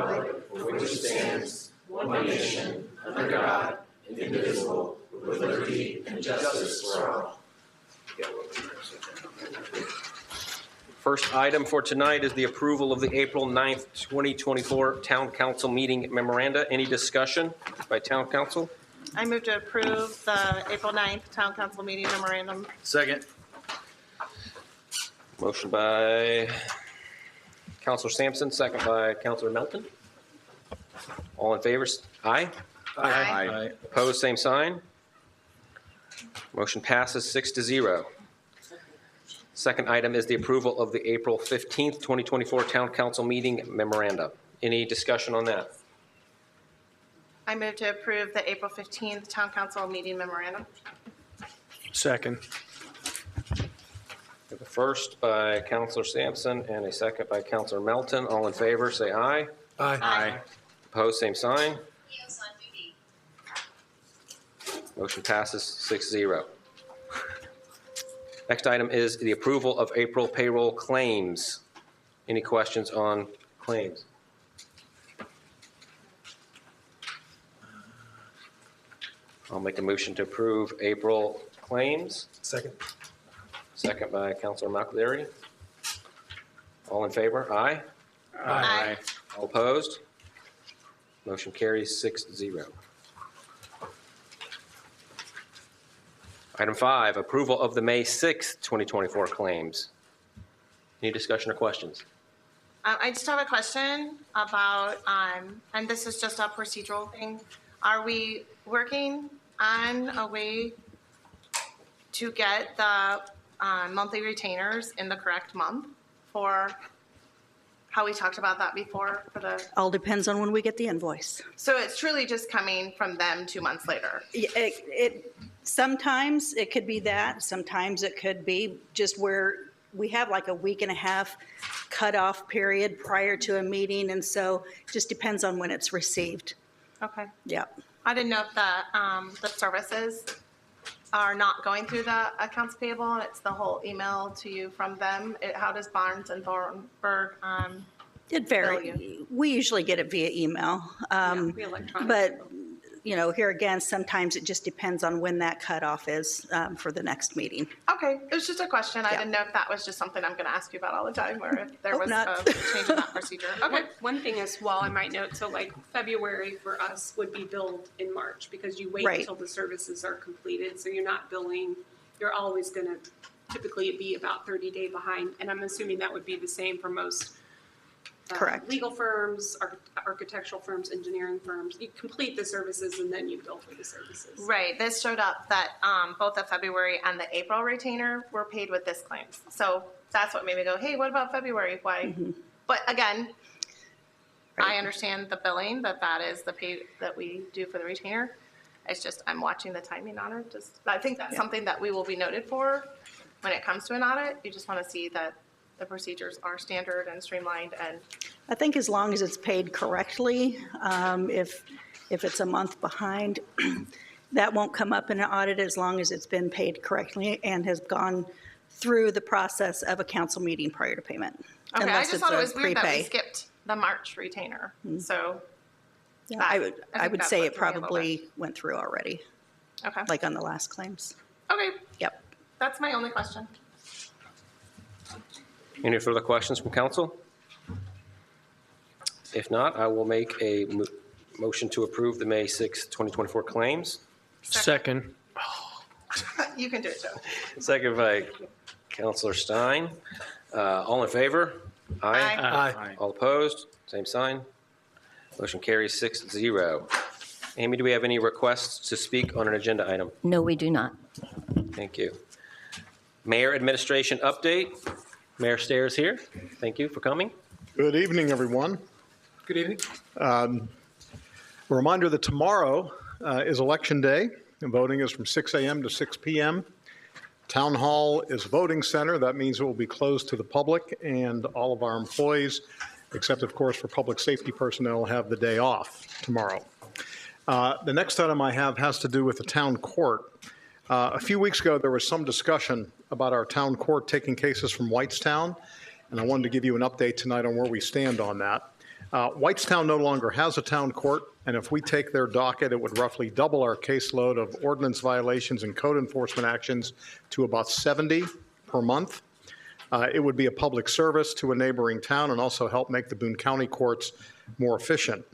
republic for which it stands, one nation, under God, indivisible, with liberty and justice for all. First item for tonight is the approval of the April 9th, 2024 Town Council meeting memoranda. Any discussion by Town Council? I move to approve the April 9th Town Council meeting memorandum. Second. Motion by Councilor Sampson, second by Councilor Melton. All in favor? Aye. Aye. Opposed, same sign. Motion passes 6-0. Second item is the approval of the April 15th, 2024 Town Council meeting memoranda. Any discussion on that? I move to approve the April 15th Town Council meeting memorandum. Second. We have a first by Councilor Sampson and a second by Councilor Melton. All in favor, say aye. Aye. Opposed, same sign. Motion passes 6-0. Next item is the approval of April payroll claims. Any questions on claims? I'll make a motion to approve April claims. Second. Second by Councilor McAlery. All in favor? Aye. Aye. All opposed? Motion carries 6-0. Item 5, approval of the May 6th, 2024 claims. Any discussion or questions? I just have a question about, and this is just a procedural thing. Are we working on a way to get the monthly retainers in the correct month for how we talked about that before for the? All depends on when we get the invoice. So it's truly just coming from them 2 months later. Sometimes it could be that, sometimes it could be just where we have like a week and a half cutoff period prior to a meeting, and so it just depends on when it's received. Okay. Yeah. I didn't know if the services are not going through the accounts payable, and it's the whole email to you from them. How does Barnes and Thornburg? It varies. We usually get it via email. We electronic. But, you know, here again, sometimes it just depends on when that cutoff is for the next meeting. Okay, it was just a question. I Yeah. didn't know if that was just something I'm going to ask you about all the time, or if there Hope was not. a change in that procedure. Okay. One thing as well, I might note, so like February for us would be billed in March because you wait Right. until the services are completed. So you're not billing, you're always going to typically be about 30-day behind. And I'm assuming that would be the same for most Correct. legal firms, architectural firms, engineering firms. You complete the services and then you bill for the services. Right. This showed up that both the February and the April retainer were paid with this claims. So that's what made me go, hey, what about February? Why? Mm-hmm. But again, Right. I understand the billing, that is the pay that we do for the retainer. It's just I'm watching the timing on it. I think that's something that we will be noted for when it comes to an audit. You just want to see that the procedures are standard and streamlined. And I think as long as it's paid correctly, if it's a month behind, that won't come up in an audit as long as it's been paid correctly and has gone through the process of a council meeting prior to payment. okay, I Unless just it's thought it a was weird that we prepay. skipped the March retainer. So Yeah, that- I think would that's say what it threw me a little probably went through already, okay, like on the last claims. okay, Yep. that's my only question. Any further questions from council? If not, I will make a motion to approve the May 6th, 2024 claims. Second. You can do it, Joe. Second by Councilor Stein. All in favor? Aye. Aye. All opposed? Same sign. Motion carries 6-0. Amy, do we have any requests to speak on an agenda item? No, we do not. Thank you. Mayor administration update. Mayor Stairs here. Thank you for coming. Good evening, everyone. Good evening. A reminder that tomorrow is Election Day, and voting is from 6 a.m. to 6 p.m. Town Hall is voting center. That means it will be closed to the public, and all of our employees, except of course for public safety personnel, have the day off tomorrow. The next item I have has to do with the town court. A few weeks ago, there was some discussion about our town court taking cases from Whitestown, and I wanted to give you an update tonight on where we stand on that. Whitestown no longer has a town court, and if we take their docket, it would roughly double our caseload of ordinance violations and code enforcement actions to about 70 per month. It would be a public service to a neighboring town and also help make the Boone County courts more efficient.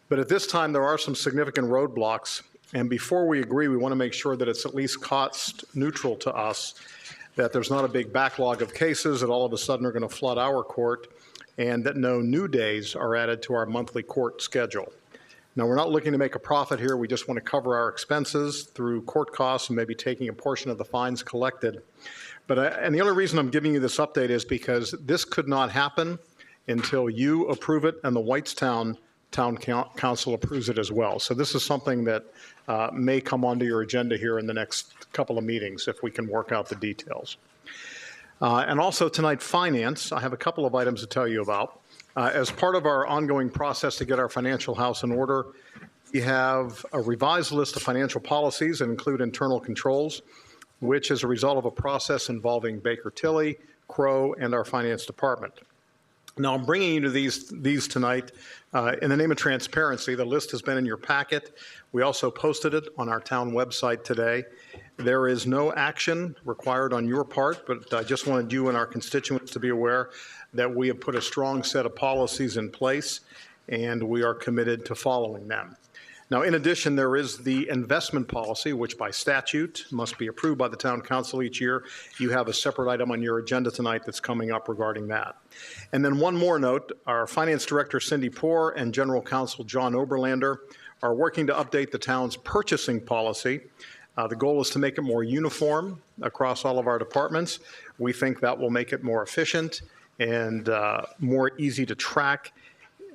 But at this time, there are some significant roadblocks, and before we agree, we want to make sure that it's at least cost neutral to us, that there's not a big backlog of cases that all of a sudden are going to flood our court, and that no new days are added to our monthly court schedule. Now, we're not looking to make a profit here. We just want to cover our expenses through court costs and maybe taking a portion of the fines collected. And the only reason I'm giving you this update is because this could not happen until you approve it and the Whitestown Town Council approves it as well. So this is something that may come onto your agenda here in the next couple of meetings if we can work out the details. And also tonight, finance. I have a couple of items to tell you about. As part of our ongoing process to get our financial house in order, we have a revised list of financial policies that include internal controls, which is a result of a process involving Baker Tilly, Crow, and our finance department. Now, I'm bringing you to these tonight in the name of transparency. The list has been in your packet. We also posted it on our town website today. There is no action required on your part, but I just wanted you and our constituents to be aware that we have put a strong set of policies in place, and we are committed to following them. Now, in addition, there is the investment policy, which by statute must be approved by the town council each year. You have a separate item on your agenda tonight that's coming up regarding that. And then one more note, our finance director, Cindy Poore, and general counsel, John Oberlander, are working to update the town's purchasing policy. The goal is to make it more uniform across all of our departments. We think that will make it more efficient and more easy to track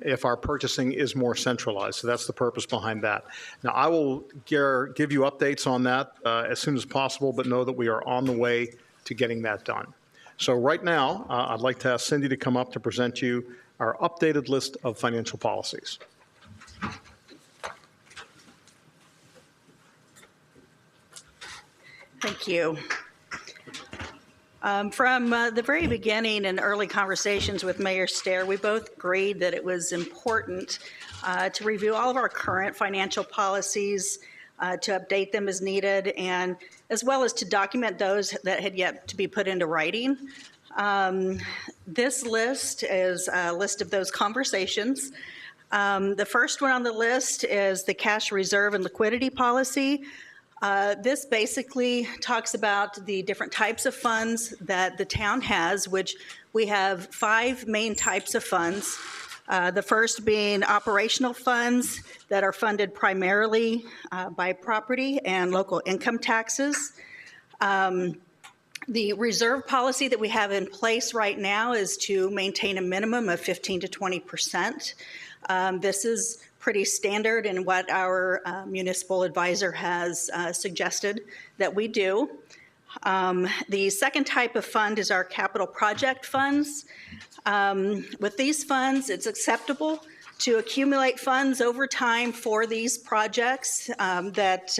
if our purchasing is more centralized. So that's the purpose behind that. Now, I will give you updates on that as soon as possible, but know that we are on the way to getting that done. So right now, I'd like to ask Cindy to come up to present you our updated list of financial policies. Thank you. From the very beginning and early conversations with Mayor Stair, we both agreed that it was important to review all of our current financial policies, to update them as needed, and as well as to document those that had yet to be put into writing. This list is a list of those conversations. The first one on the list is the cash reserve and liquidity policy. This basically talks about the different types of funds that the town has, which we have 5 main types of funds. The first being operational funds that are funded primarily by property and local income taxes. The reserve policy that we have in place right now is to maintain a minimum of 15 to 20%. This is pretty standard in what our municipal advisor has suggested that we do. The second type of fund is our capital project funds. With these funds, it's acceptable to accumulate funds over time for these projects that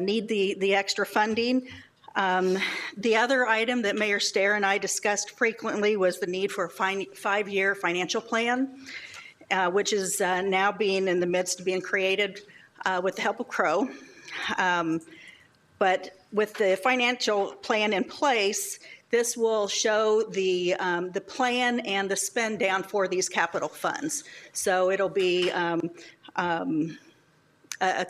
need the extra funding. The other item that Mayor Stair and I discussed frequently was the need for a 5-year financial plan, which is now being in the midst of being created with the help of Crow. But with the financial plan in place, this will show the plan and the spend down for these capital funds. So it'll be a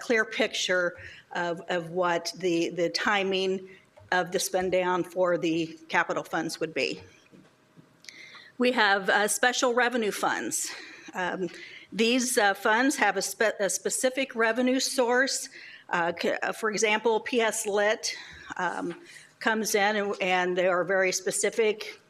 clear picture of what the timing of the spend down for the capital funds would be. We have special revenue funds. These funds have a specific revenue source. For example, PS Lit comes in and there are very specific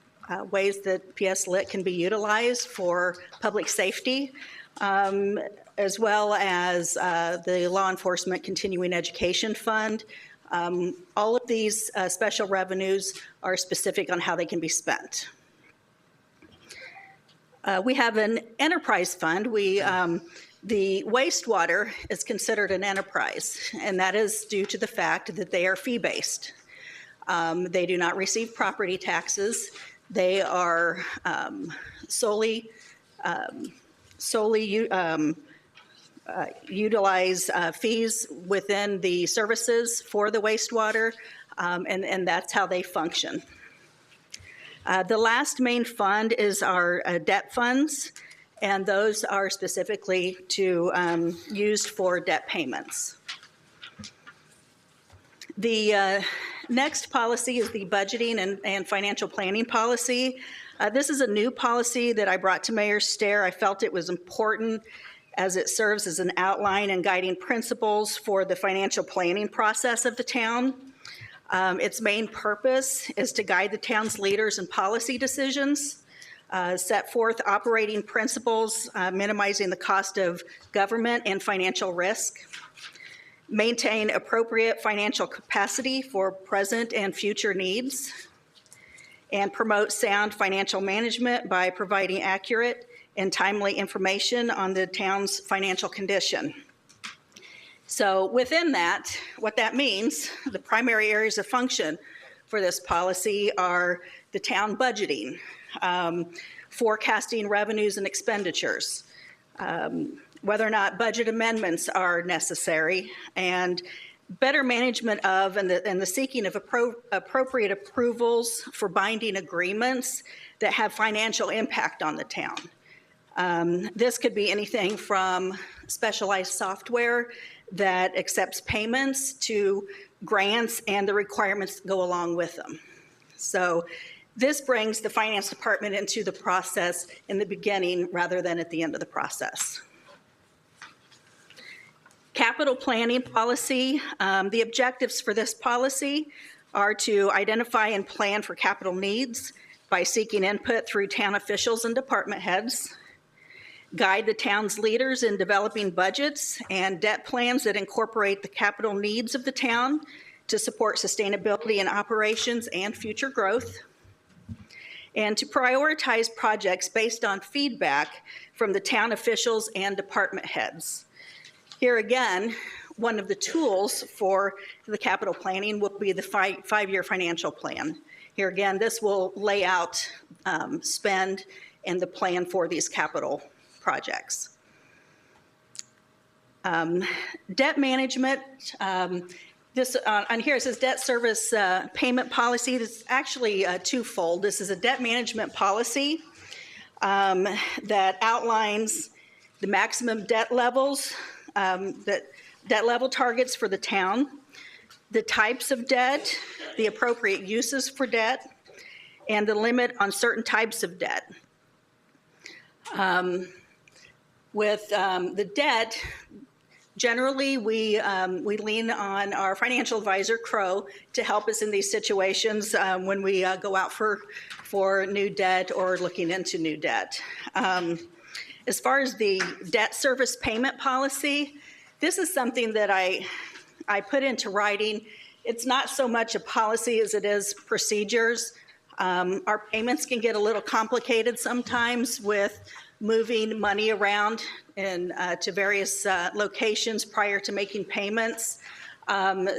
ways that PS Lit can be utilized for public safety, as well as the Law Enforcement Continuing Education Fund. All of these special revenues are specific on how they can be spent. We have an enterprise fund. The wastewater is considered an enterprise, and that is due to the fact that they are fee-based. They do not receive property taxes. They are solely solely utilize fees within the services for the wastewater, and that's how they function. The last main fund is our debt funds, and those are specifically used for debt payments. The next policy is the budgeting and financial planning policy. This is a new policy that I brought to Mayor Stair. I felt it was important as it serves as an outline and guiding principles for the financial planning process of the town. Its main purpose is to guide the town's leaders in policy decisions, set forth operating principles, minimizing the cost of government and financial risk, maintain appropriate financial capacity for present and future needs, and promote sound financial management by providing accurate and timely information on the town's financial condition. So within that, what that means, the primary areas of function for this policy are the town budgeting, forecasting revenues and expenditures, whether or not budget amendments are necessary, and better management of and the seeking of appropriate approvals for binding agreements that have financial impact on the town. This could be anything from specialized software that accepts payments to grants and the requirements that go along with them. So this brings the finance department into the process in the beginning rather than at the end of the process. Capital planning policy. The objectives for this policy are to identify and plan for capital needs by seeking input through town officials and department heads, guide the town's leaders in developing budgets and debt plans that incorporate the capital needs of the town to support sustainability in operations and future growth, and to prioritize projects based on feedback from the town officials and department heads. Here again, one of the tools for the capital planning will be the five-year financial plan. Here again, this will lay out spend and the plan for these capital projects. Debt management. This on here it says debt service payment policy. This is actually twofold. This is a debt management policy that outlines the maximum debt levels, debt level targets for the town, the types of debt, the appropriate uses for debt, and the limit on certain types of debt. With the debt, generally we lean on our financial advisor, Crow, to help us in these situations when we go out for new debt or looking into new debt. As far as the debt service payment policy, this is something that I put into writing. It's not so much a policy as it is procedures. Our payments can get a little complicated sometimes with moving money around to various locations prior to making payments.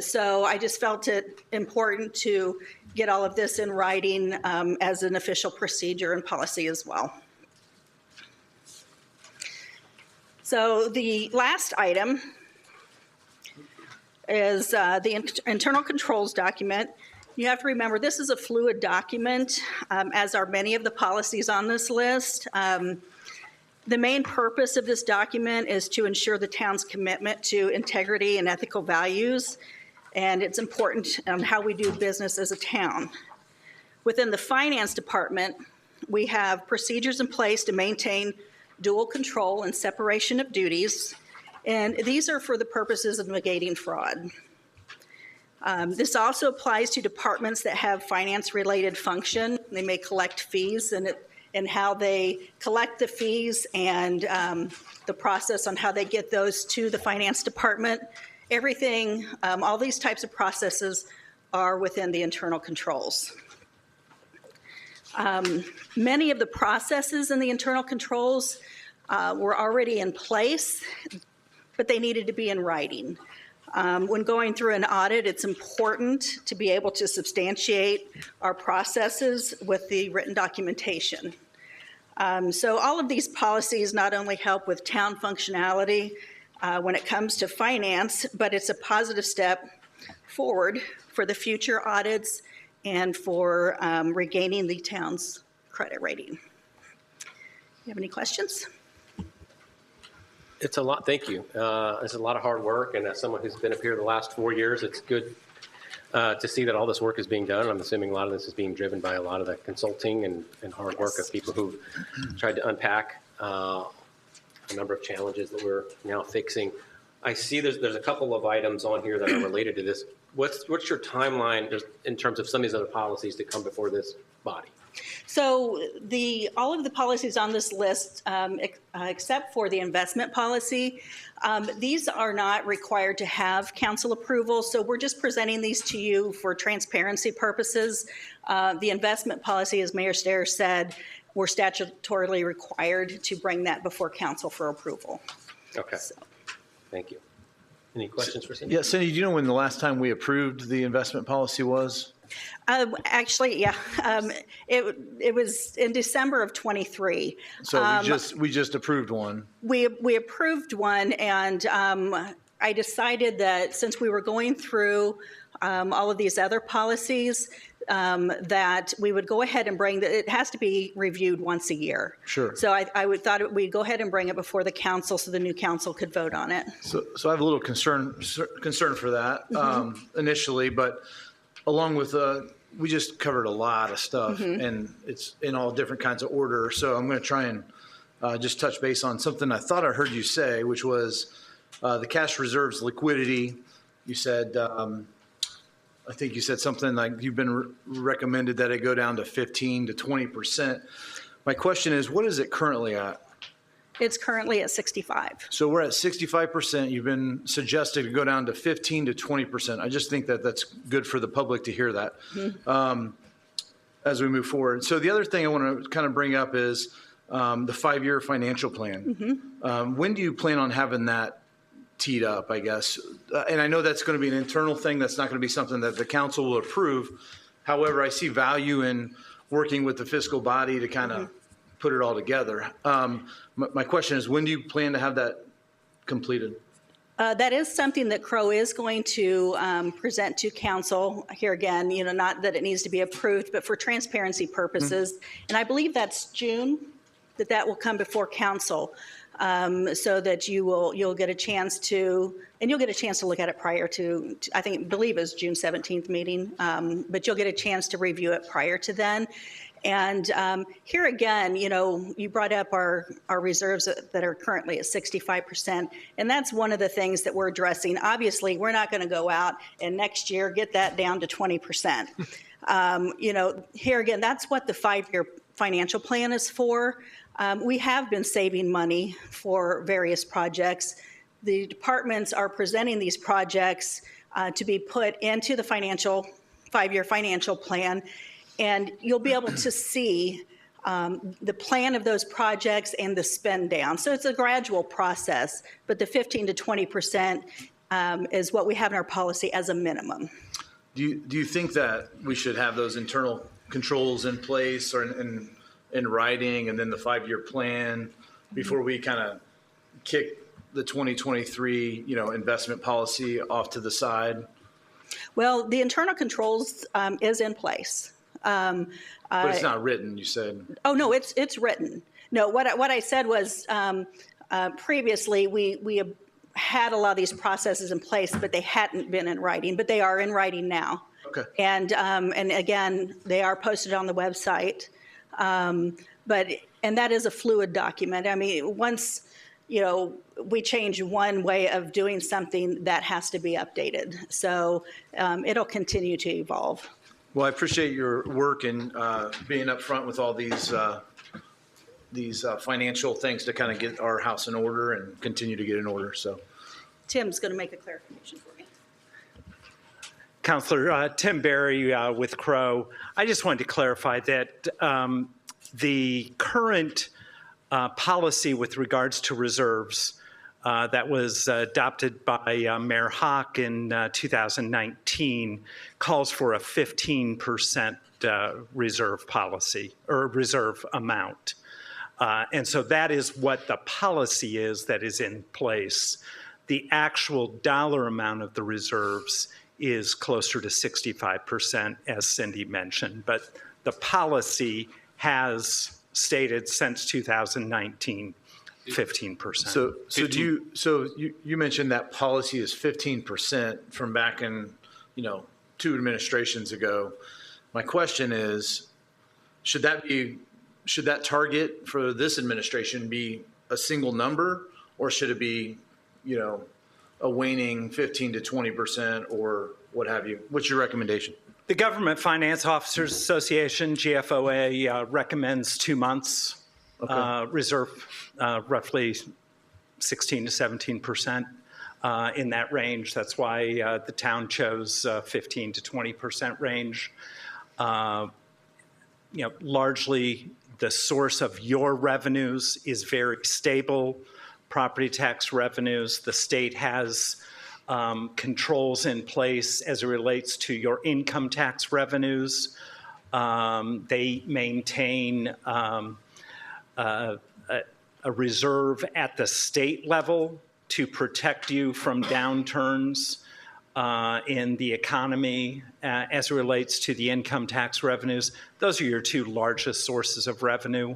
So I just felt it important to get all of this in writing as an official procedure and policy as well. So the last item is the internal controls document. You have to remember this is a fluid document, as are many of the policies on this list. The main purpose of this document is to ensure the town's commitment to integrity and ethical values, and it's important how we do business as a town. Within the finance department, we have procedures in place to maintain dual control and separation of duties, and these are for the purposes of negating fraud. This also applies to departments that have finance-related function. They may collect fees, and how they collect the fees and the process on how they get those to the finance department. Everything, all these types of processes are within the internal controls. Many of the processes in the internal controls were already in place, but they needed to be in writing. When going through an audit, it's important to be able to substantiate our processes with the written documentation. So all of these policies not only help with town functionality when it comes to finance, but it's a positive step forward for the future audits and for regaining the town's credit rating. You have any questions? It's a lot, thank you. It's a lot of hard work, and as someone who's been up here the last 4 years, it's good to see that all this work is being done. I'm assuming a lot of this is being driven by a lot of the consulting and hard work of people who've tried to unpack a number of challenges that we're now fixing. I see there's a couple of items on here that are related to this. What's your timeline in terms of some of these other policies to come before this body? So all of the policies on this list, except for the investment policy, these are not required to have council approval. So we're just presenting these to you for transparency purposes. The investment policy, as Mayor Stair said, we're statutorily required to bring that before council for approval. Okay, So. Thank you. Any questions for Cindy? Yeah, Cindy, do you know when the last time we approved the investment policy was? Actually, yeah, it was in December of '23. So we just approved one. We approved one, and I decided that since we were going through all of these other policies, that we would go ahead and bring it has to be reviewed once a year. Sure. So thought we'd go ahead and bring it before the council so the new council could vote on it. So I have a little concern for that initially, but along with we just covered a lot of stuff, and it's in all different kinds of order. So I'm going to try and just touch base on something I thought I heard you say, which was the cash reserves liquidity. You said, I think you said something like you've been recommended that it go down to 15 to 20%. My question is, what is it currently at? It's currently at 65. So we're at 65%. You've been suggested to go down to 15 to 20%. I just think that that's good for the public to hear that as we move forward. So the other thing I want to kind of bring up is the 5-year financial plan. When do you plan on having that teed up, I guess? And I know that's going to be an internal thing. That's not going to be something that the council will approve. However, I see value in working with the fiscal body to kind of put it all together. My question is, when do you plan to have that completed? That is something that Crow is going to present to council. Here again, not that it needs to be approved, but for transparency purposes. And I believe that's June that will come before council, so that you'll get a chance to, and you'll get a chance to look at it prior to I believe it was June 17th meeting, but you'll get a chance to review it prior to then. And here again, you brought up our reserves that are currently at 65%, and that's one of the things that we're addressing. Obviously, we're not going to go out and next year get that down to 20%. Here again, that's what the 5-year financial plan is for. We have been saving money for various projects. The departments are presenting these projects to be put into the 5-year financial plan. And you'll be able to see the plan of those projects and the spend down. So it's a gradual process, but the 15 to 20% is what we have in our policy as a minimum. Do you think that we should have those internal controls in place or in writing, and then the 5-year plan before we kind of kick the 2023 investment policy off to the side? Well, the internal controls is in place. But it's not written, you said. Oh, no, it's written. No, what I said was previously we had a lot of these processes in place, but they hadn't been in writing, but they are in writing now. Okay. And again, they are posted on the website. And that is a fluid document. I mean, once we change one way of doing something, that has to be updated. So it'll continue to evolve. Well, I appreciate your work in being upfront with all these financial things to kind of get our house in order and continue to get in order. So, Tim's going to make a clarification for me. Councilor Tim Berry with Crow. I just wanted to clarify that the current policy with regards to reserves that was adopted by Mayor Hawk in 2019 calls for a 15% reserve policy or reserve amount. And so that is what the policy is that is in place. The actual dollar amount of the reserves is closer to 65%, as Cindy mentioned. But the policy has stated since 2019, 15%. So you mentioned that policy is 15% from back in, 2 administrations ago. My question is, should that target for this administration be a single number, or should it be, a waning 15 to 20% or what have you? What's your recommendation? The Government Finance Officers Association, GFOA, recommends 2 months reserve, roughly 16 to 17% in that range. That's why the town chose 15 to 20% range. Largely the source of your revenues is very stable. Property tax revenues, the state has controls in place as it relates to your income tax revenues. They maintain a reserve at the state level to protect you from downturns in the economy as it relates to the income tax revenues. Those are your 2 largest sources of revenue.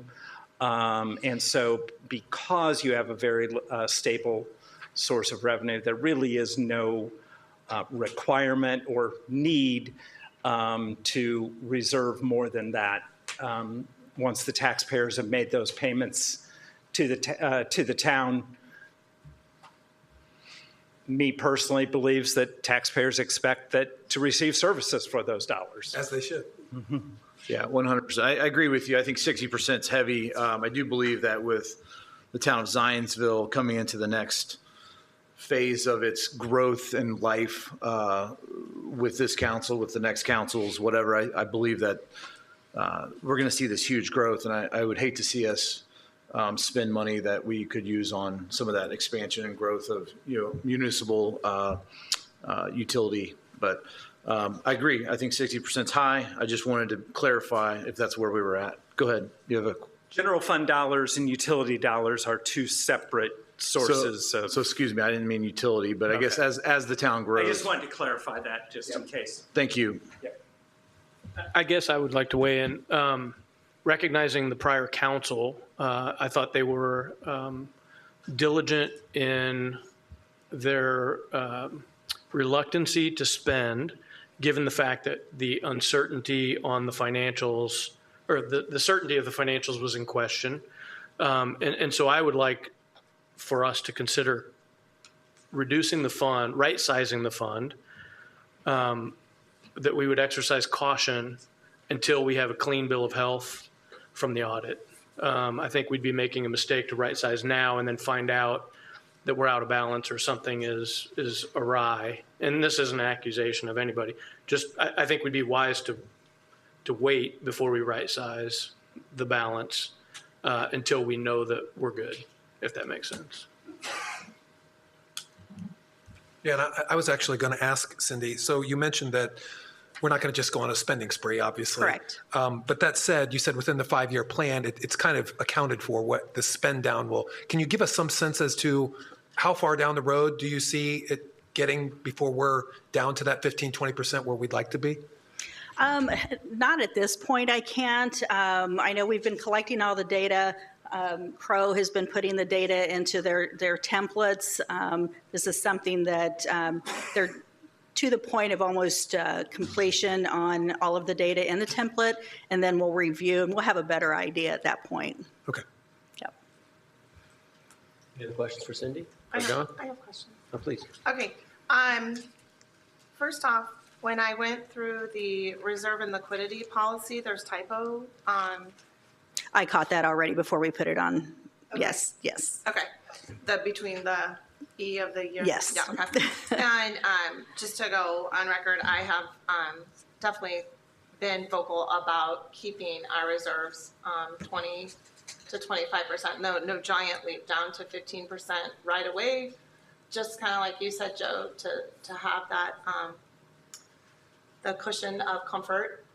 And so because you have a very stable source of revenue, there really is no requirement or need to reserve more than that once the taxpayers have made those payments to the town. Me personally believes that taxpayers expect that to receive services for those dollars. As they should. Mm-hmm. Yeah, 100%. I agree with you. I think 60% is heavy. I do believe that with the town of Zionsville coming into the next phase of its growth and life with this council, with the next councils, whatever, I believe that we're going to see this huge growth. And I would hate to see us spend money that we could use on some of that expansion and growth of municipal utility. But I agree. I think 60% is high. I just wanted to clarify if that's where we were at. Go ahead. You have a general fund dollars and utility dollars are 2 separate sources. So excuse me, I didn't mean utility, but I guess as the town grows. I just wanted to clarify that just in case. Thank you. Yep. I guess I would like to weigh in. Recognizing the prior council, I thought they were diligent in their reluctancy to spend, given the fact that the uncertainty on the financials, or the certainty of the financials was in question. And so I would like for us to consider reducing the fund, right-sizing the fund, that we would exercise caution until we have a clean bill of health from the audit. I think we'd be making a mistake to right-size now and then find out that we're out of balance or something is awry. And this isn't an accusation of anybody. Just I think we'd be wise to wait before we right-size the balance until we know that we're good, if that makes sense. Yeah, and I was actually going to ask Cindy, so you mentioned that we're not going to just go on a spending spree, obviously. Correct. But that said, you said within the 5-year plan, it's kind of accounted for what the spend down will. Can you give us some sense as to how far down the road do you see it getting before we're down to that 15, 20% where we'd like to be? Not at this point, I can't. I know we've been collecting all the data. Crow has been putting the data into their templates. This is something that they're to the point of almost completion on all of the data in the template, and then we'll review and we'll have a better idea at that point. Okay. Yep. Any other questions for Cindy? I Or John? have questions. Oh, please. Okay. First off, when I went through the reserve and liquidity policy, there's typo. I caught that already before we put it on. Okay. Yes. Okay. Between the E of the year? Yes. Yeah, okay. And just to go on record, I have definitely been vocal about keeping our reserves 20 to 25%. No giant leap down to 15% right away. Just kind of like you said, Joe, to have that the cushion of comfort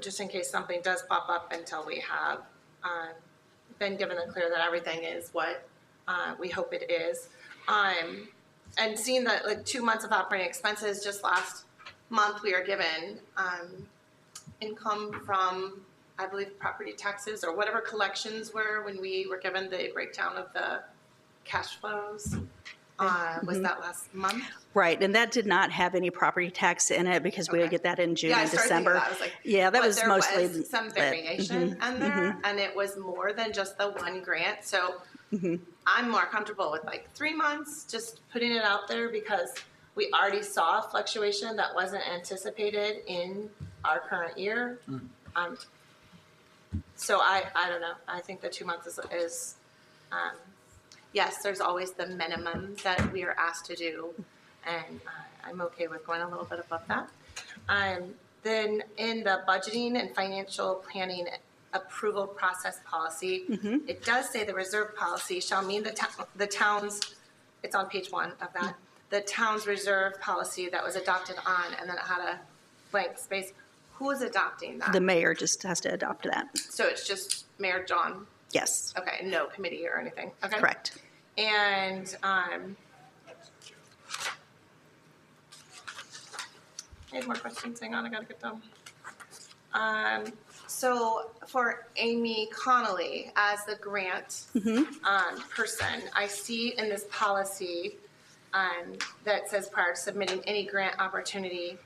just in case something does pop up until we have been given the clear that everything is what we hope it is. And seeing that like 2 months of operating expenses, just last month we are given income from, I believe, property taxes or whatever collections were when we were given the breakdown of the cash flows. Was that last month? Right, and that did not have any property tax in it because we would get that in June Yeah, I and started thinking December. that. I was like, Yeah, that but was there mostly. was some variation in there, and it was more than just the one grant. So I'm more comfortable with like 3 months, just putting it out there because we already saw a fluctuation that wasn't anticipated in our current year. So I don't know. I think the 2 months is yes, there's always the minimum that we are asked to do, and I'm okay with going a little bit above that. Then in the budgeting and financial planning approval process policy, it does say the reserve policy shall mean the town's, it's on page 1 of that, the town's reserve policy that was adopted on, and then it had a blank space. Who is adopting that? The mayor just has to adopt that. So it's just Mayor John? Yes, Okay, no committee or anything? Okay. correct. And I have more questions. Hang on, I gotta get them. So for Amy Connolly as the grant person, I see in this policy that says prior to submitting any grant opportunity,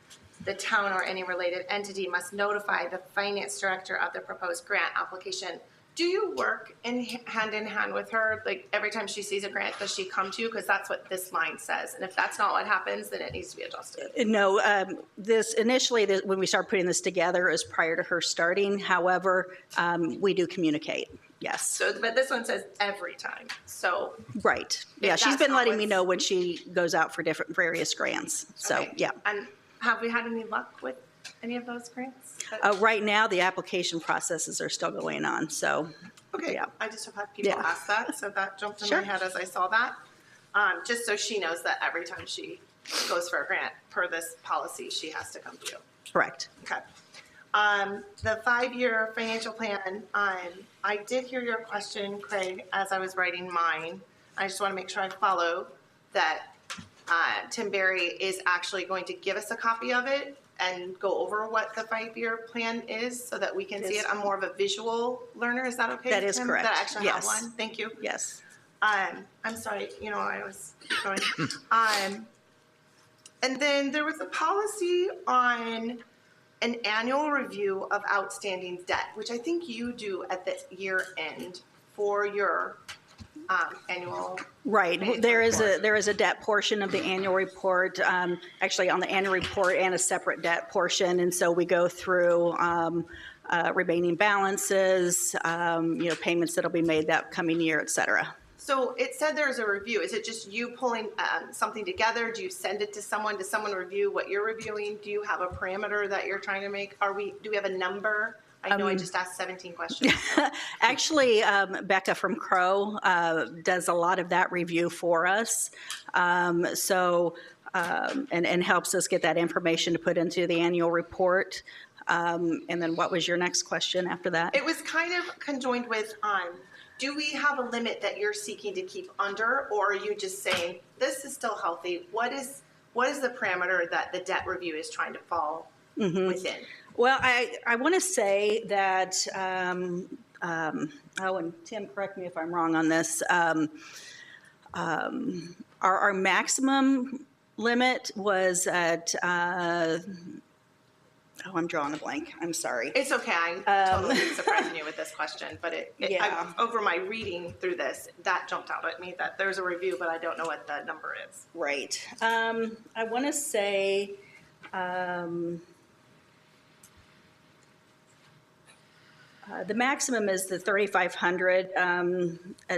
the town or any related entity must notify the finance director of the proposed grant application. Do you work hand in hand with her? Like every time she sees a grant, does she come to you? Because that's what this line says. And if that's not what happens, then it needs to be adjusted. No, this initially, when we started putting this together, is prior to her starting. However, we do communicate. Yes. So, but this one says every time. So, Right. Yeah, she's that's been not letting me what's- know when she goes out for various grants. So, okay. yeah. And have we had any luck with any of those grants? Right now, the application processes are still going on. So, Okay, yeah. I just have had people Yeah. ask that, so that jumped in Sure. my head as I saw that. Just so she knows that every time she goes for a grant per this policy, she has to come to you. correct. Okay. The 5-year financial plan, I did hear your question, Craig, as I was writing mine. I just want to make sure I follow that Tim Berry is actually going to give us a copy of it and go over what the 5-year plan is so that we can see it. I'm more of a visual learner. Is that okay? That is Tim? correct. That I actually have Yes. one. Thank you. Yes. I'm sorry, I was going. And then there was a policy on an annual review of outstanding debt, which I think you do at the year end for your annual. Right. financial There is report. a debt portion of the annual report, actually on the annual report and a separate debt portion. And so we go through remaining balances, payments that'll be made that coming year, et cetera. So it said there's a review. Is it just you pulling something together? Do you send it to someone? Does someone review what you're reviewing? Do you have a parameter that you're trying to make? Do we have a number? I know I just asked 17 questions. Actually, Becca from Crow does a lot of that review for us. And helps us get that information to put into the annual report. And then what was your next question after that? It was kind of conjoined with, do we have a limit that you're seeking to keep under, or are you just saying, this is still healthy? What is the parameter that the debt review is trying to fall within? Well, I want to say that, and Tim, correct me if I'm wrong on this, our maximum limit was at, I'm drawing a blank. I'm sorry. It's okay. I'm totally surprising you with this question, but Yeah. over my reading through this, that jumped out at me that there's a review, but I don't know what the number is. Right. I want to say, the maximum is the 3,500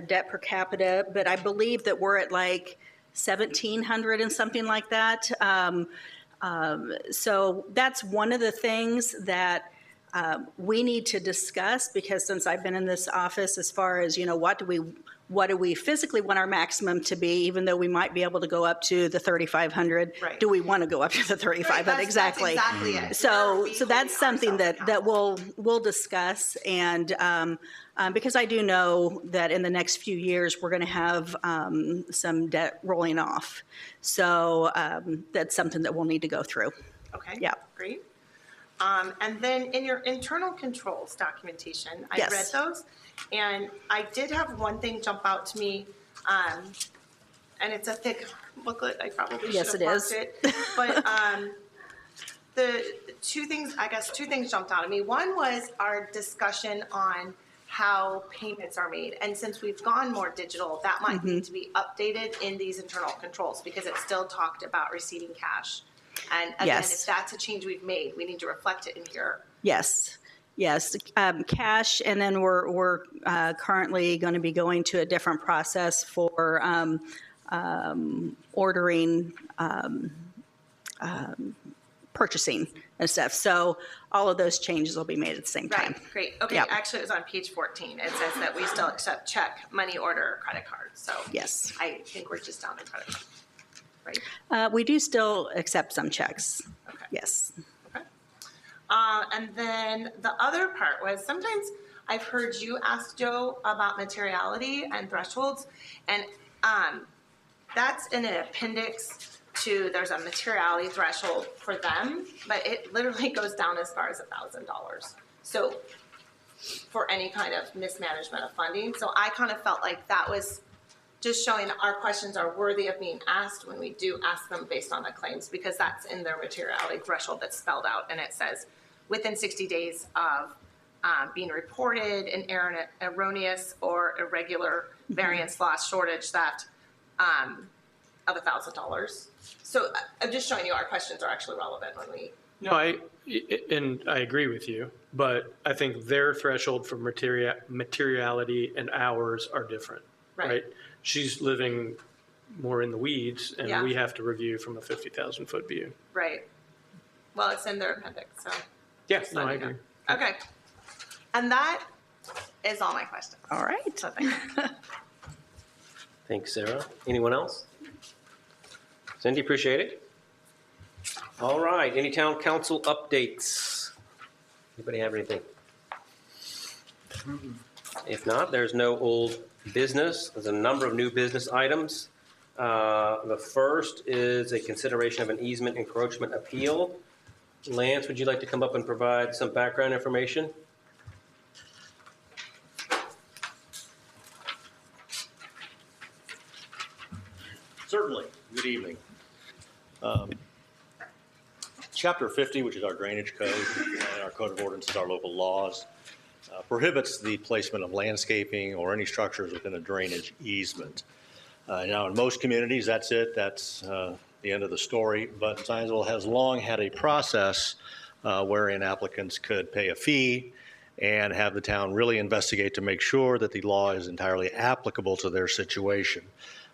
debt per capita, but I believe that we're at like 1,700 and something like that. So that's one of the things that we need to discuss, because since I've been in this office, as far as, what do we physically want our maximum to be, even though we might be able to go up to the 3,500? Right. Do we want to go up to the 3,500? That's Exactly. exactly it. So We that's holding something ourselves that we'll discuss, and because I do know that in the next few years, we're going to have some debt rolling off. So that's something that we'll need to go through. Okay. Yeah. Great. And then in your internal controls documentation, I Yes. read those, and I did have one thing jump out to me, and it's a thick booklet. I probably Yes, should it have is. marked it. But the two things jumped out at me. One was our discussion on how payments are made. And since we've gone more digital, that might need to be updated in these internal controls, because it still talked about receiving cash. And again, Yes. if that's a change we've made, we need to reflect it in here. Yes, cash, and then we're currently going to be going to a different process for ordering, purchasing and stuff. So all of those changes will be made at the same time. Right, great. Okay, Yep. actually, it was on page 14. It says that we still accept check, money order, or credit card. So Yes. I think we're just down to credit card. Right? We do still accept some checks. Okay. Yes. Okay. And then the other part was, sometimes I've heard you ask Joe about materiality and thresholds, and that's in an appendix to, there's a materiality threshold for them, but it literally goes down as far as $1,000. So for any kind of mismanagement of funding. So I kind of felt like that was just showing our questions are worthy of being asked when we do ask them based on the claims, because that's in their materiality threshold that's spelled out, and it says within 60 days of being reported an erroneous or irregular variance, loss, shortage, theft of $1,000. So I'm just showing you our questions are actually relevant when we. No, I agree with you, but I think their threshold for materiality and ours are different, right? She's living more in the weeds, and Yeah. we have to review from a 50,000-foot view. Right. Well, it's in their appendix, so. Yeah, just no, let I you know. agree. Okay. And that is all my questions. All right. So thank you. Thanks, Sarah. Anyone else? Cindy, appreciate it. All right, any town council updates? Anybody have anything? If not, there's no old business. There's a number of new business items. The first is a consideration of an easement encroachment appeal. Lance, would you like to come up and provide some background information? Certainly. Good evening. Chapter 50, which is our drainage code, and our code of ordinances, our local laws, prohibits the placement of landscaping or any structures within a drainage easement. Now, in most communities, that's it. That's the end of the story. But Zionsville has long had a process wherein applicants could pay a fee and have the town really investigate to make sure that the law is entirely applicable to their situation.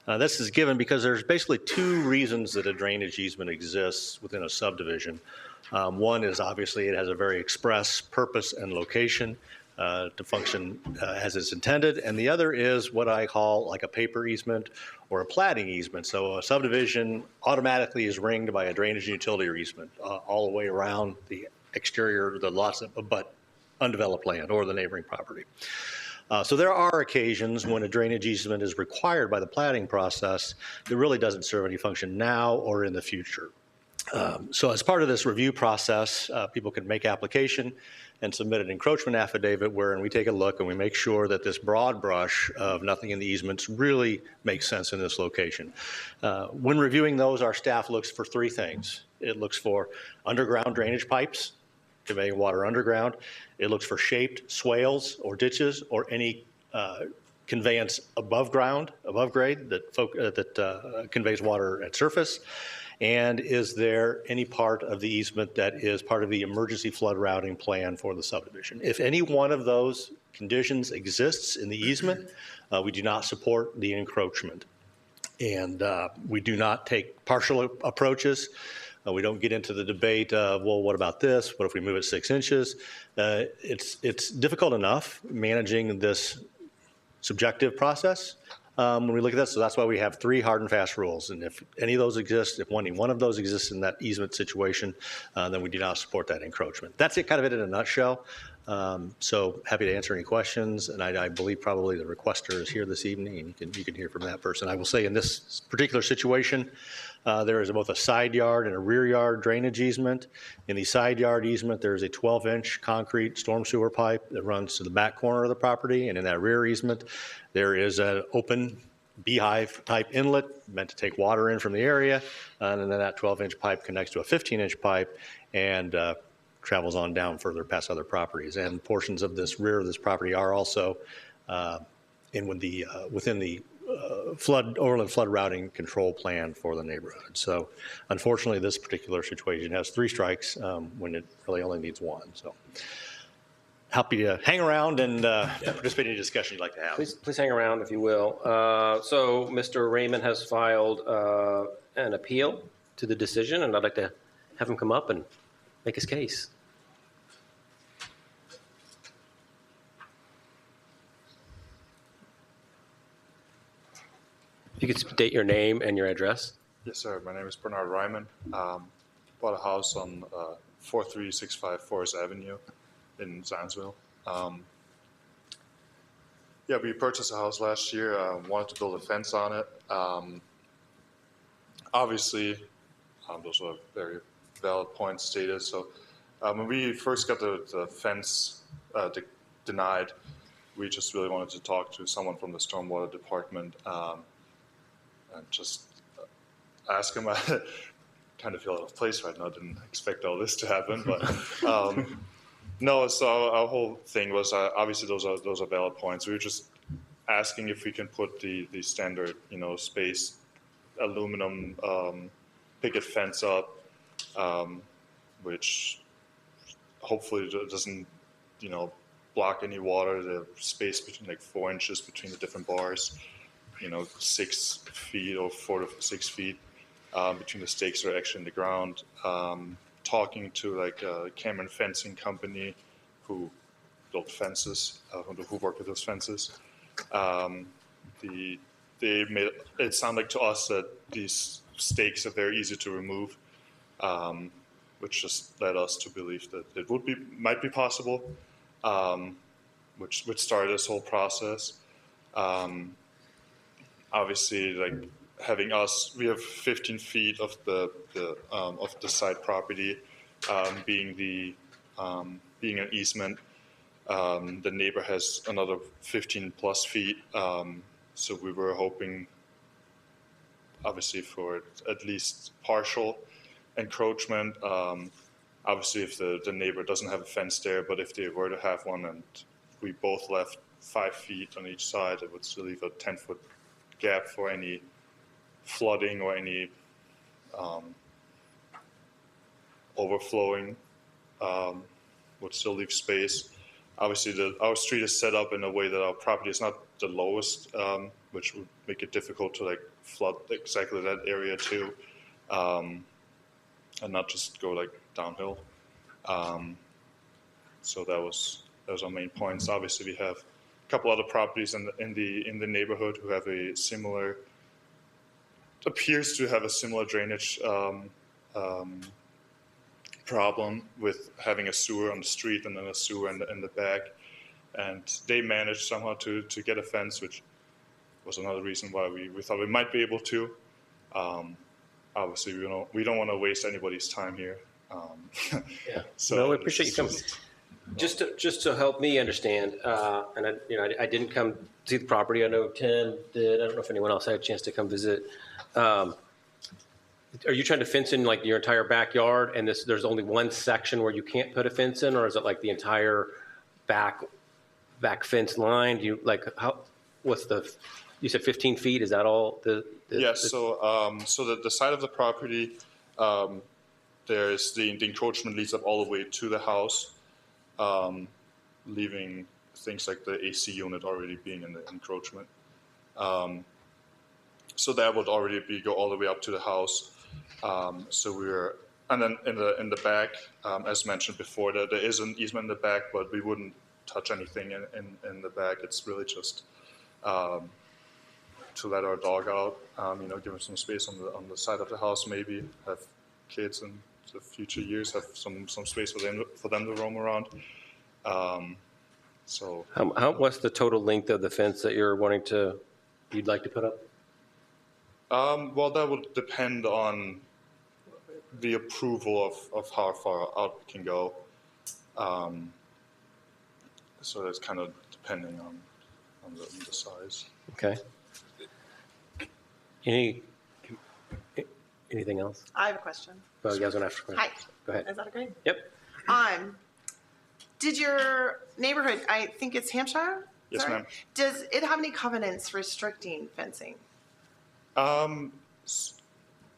This is given because there's basically two reasons that a drainage easement exists within a subdivision. One is obviously it has a very express purpose and location to function as it's intended, and the other is what I call like a paper easement or a platting easement. So a subdivision automatically is ringed by a drainage and utility easement all the way around the exterior of the lots that abut undeveloped land or the neighboring property. So there are occasions when a drainage easement is required by the platting process that really doesn't serve any function now or in the future. So as part of this review process, people can make application and submit an encroachment affidavit wherein we take a look and we make sure that this broad brush of nothing in the easements really makes sense in this location. When reviewing those, our staff looks for three things. It looks for underground drainage pipes, conveying water underground. It looks for shaped swales or ditches or any conveyance above ground, above grade that conveys water at surface. And is there any part of the easement that is part of the emergency flood routing plan for the subdivision? If any one of those conditions exists in the easement, we do not support the encroachment. And we do not take partial approaches. We don't get into the debate of, well, what about this? What if we move it 6 inches? It's difficult enough managing this subjective process when we look at this. So that's why we have 3 hard and fast rules. And if any of those exist, if any one of those exists in that easement situation, then we do not support that encroachment. That's it, kind of it in a nutshell. So happy to answer any questions. And I believe probably the requester is here this evening, and you can hear from that person. I will say in this particular situation, there is both a side yard and a rear yard drainage easement. In the side yard easement, there is a 12-inch concrete storm sewer pipe that runs to the back corner of the property. And in that rear easement, there is an open beehive type inlet meant to take water in from the area. And then that 12-inch pipe connects to a 15-inch pipe and travels on down further past other properties. And portions of this rear of this property are also within the overland flood routing control plan for the neighborhood. So unfortunately, this particular situation has 3 strikes when it really only needs 1. So happy to hang around and participate in any discussion you'd like to have. Please hang around if you will. So Mr. Raymond has filed an appeal to the decision, and I'd like to have him come up and make his case. If you could state your name and your address. Yes, sir. My name is Bernard Ryman. Bought a house on 4365 Forest Avenue in Zionsville. Yeah, we purchased a house last year. Wanted to build a fence on it. Obviously, those were very valid points stated. So when we first got the fence denied, we just really wanted to talk to someone from the stormwater department and just ask him. I kind of feel out of place right now. I didn't expect all this to happen, but no. So our whole thing was obviously those are valid points. We were just asking if we can put the standard space aluminum picket fence up, which hopefully doesn't block any water. The space between like 4 inches between the different bars. 6 feet or 4 to 6 feet between the stakes that are actually in the ground. Talking to like a Cameron fencing company who built fences, who worked with those fences. They made it sound like to us that these stakes are very easy to remove, which just led us to believe that it might be possible, which started this whole process. Obviously, like having us, we have 15 feet of the side property being an easement. The neighbor has another 15 plus feet. So we were hoping, obviously, for at least partial encroachment. Obviously, if the neighbor doesn't have a fence there, but if they were to have one and we both left 5 feet on each side, it would still leave a 10-foot gap for any flooding or any overflowing. Would still leave space. Obviously, our street is set up in a way that our property is not the lowest, which would make it difficult to like flood exactly that area too, and not just go like downhill. So that was our main points. Obviously, we have a couple other properties in the neighborhood who have appears to have a similar drainage problem with having a sewer on the street and then a sewer in the back, and they managed somehow to get a fence, which was another reason why we thought we might be able to. Obviously, we don't want to waste anybody's time here. Yeah. So no, I appreciate you coming. Just to help me understand, and I didn't come see the property. I know Tim did. I don't know if anyone else had a chance to come visit. Are you trying to fence in like your entire backyard, and there's only one section where you can't put a fence in, or is it like the entire back fence line? Do you like you said 15 feet? Is that all? Yes. So the side of the property, there's the encroachment leads up all the way to the house, leaving things like the AC unit already being in the encroachment. So that would already go all the way up to the house. So we were And then in the back, as mentioned before, there is an easement in the back, but we wouldn't touch anything in the back. It's really just to let our dog out, give them some space on the side of the house, maybe have kids in the future years, have some space for them to roam around. So What's the total length of the fence that you'd like to put up? well, that would depend on the approval of how far out we can go. So that's kind of depending on the size. Okay. Anything else? I have a question. Well, you guys want to ask a question? Hi. Go ahead. Is that okay? Yep. Did your neighborhood, I think it's Hampshire? Yes, Sorry. ma'am. Does it have any covenants restricting fencing?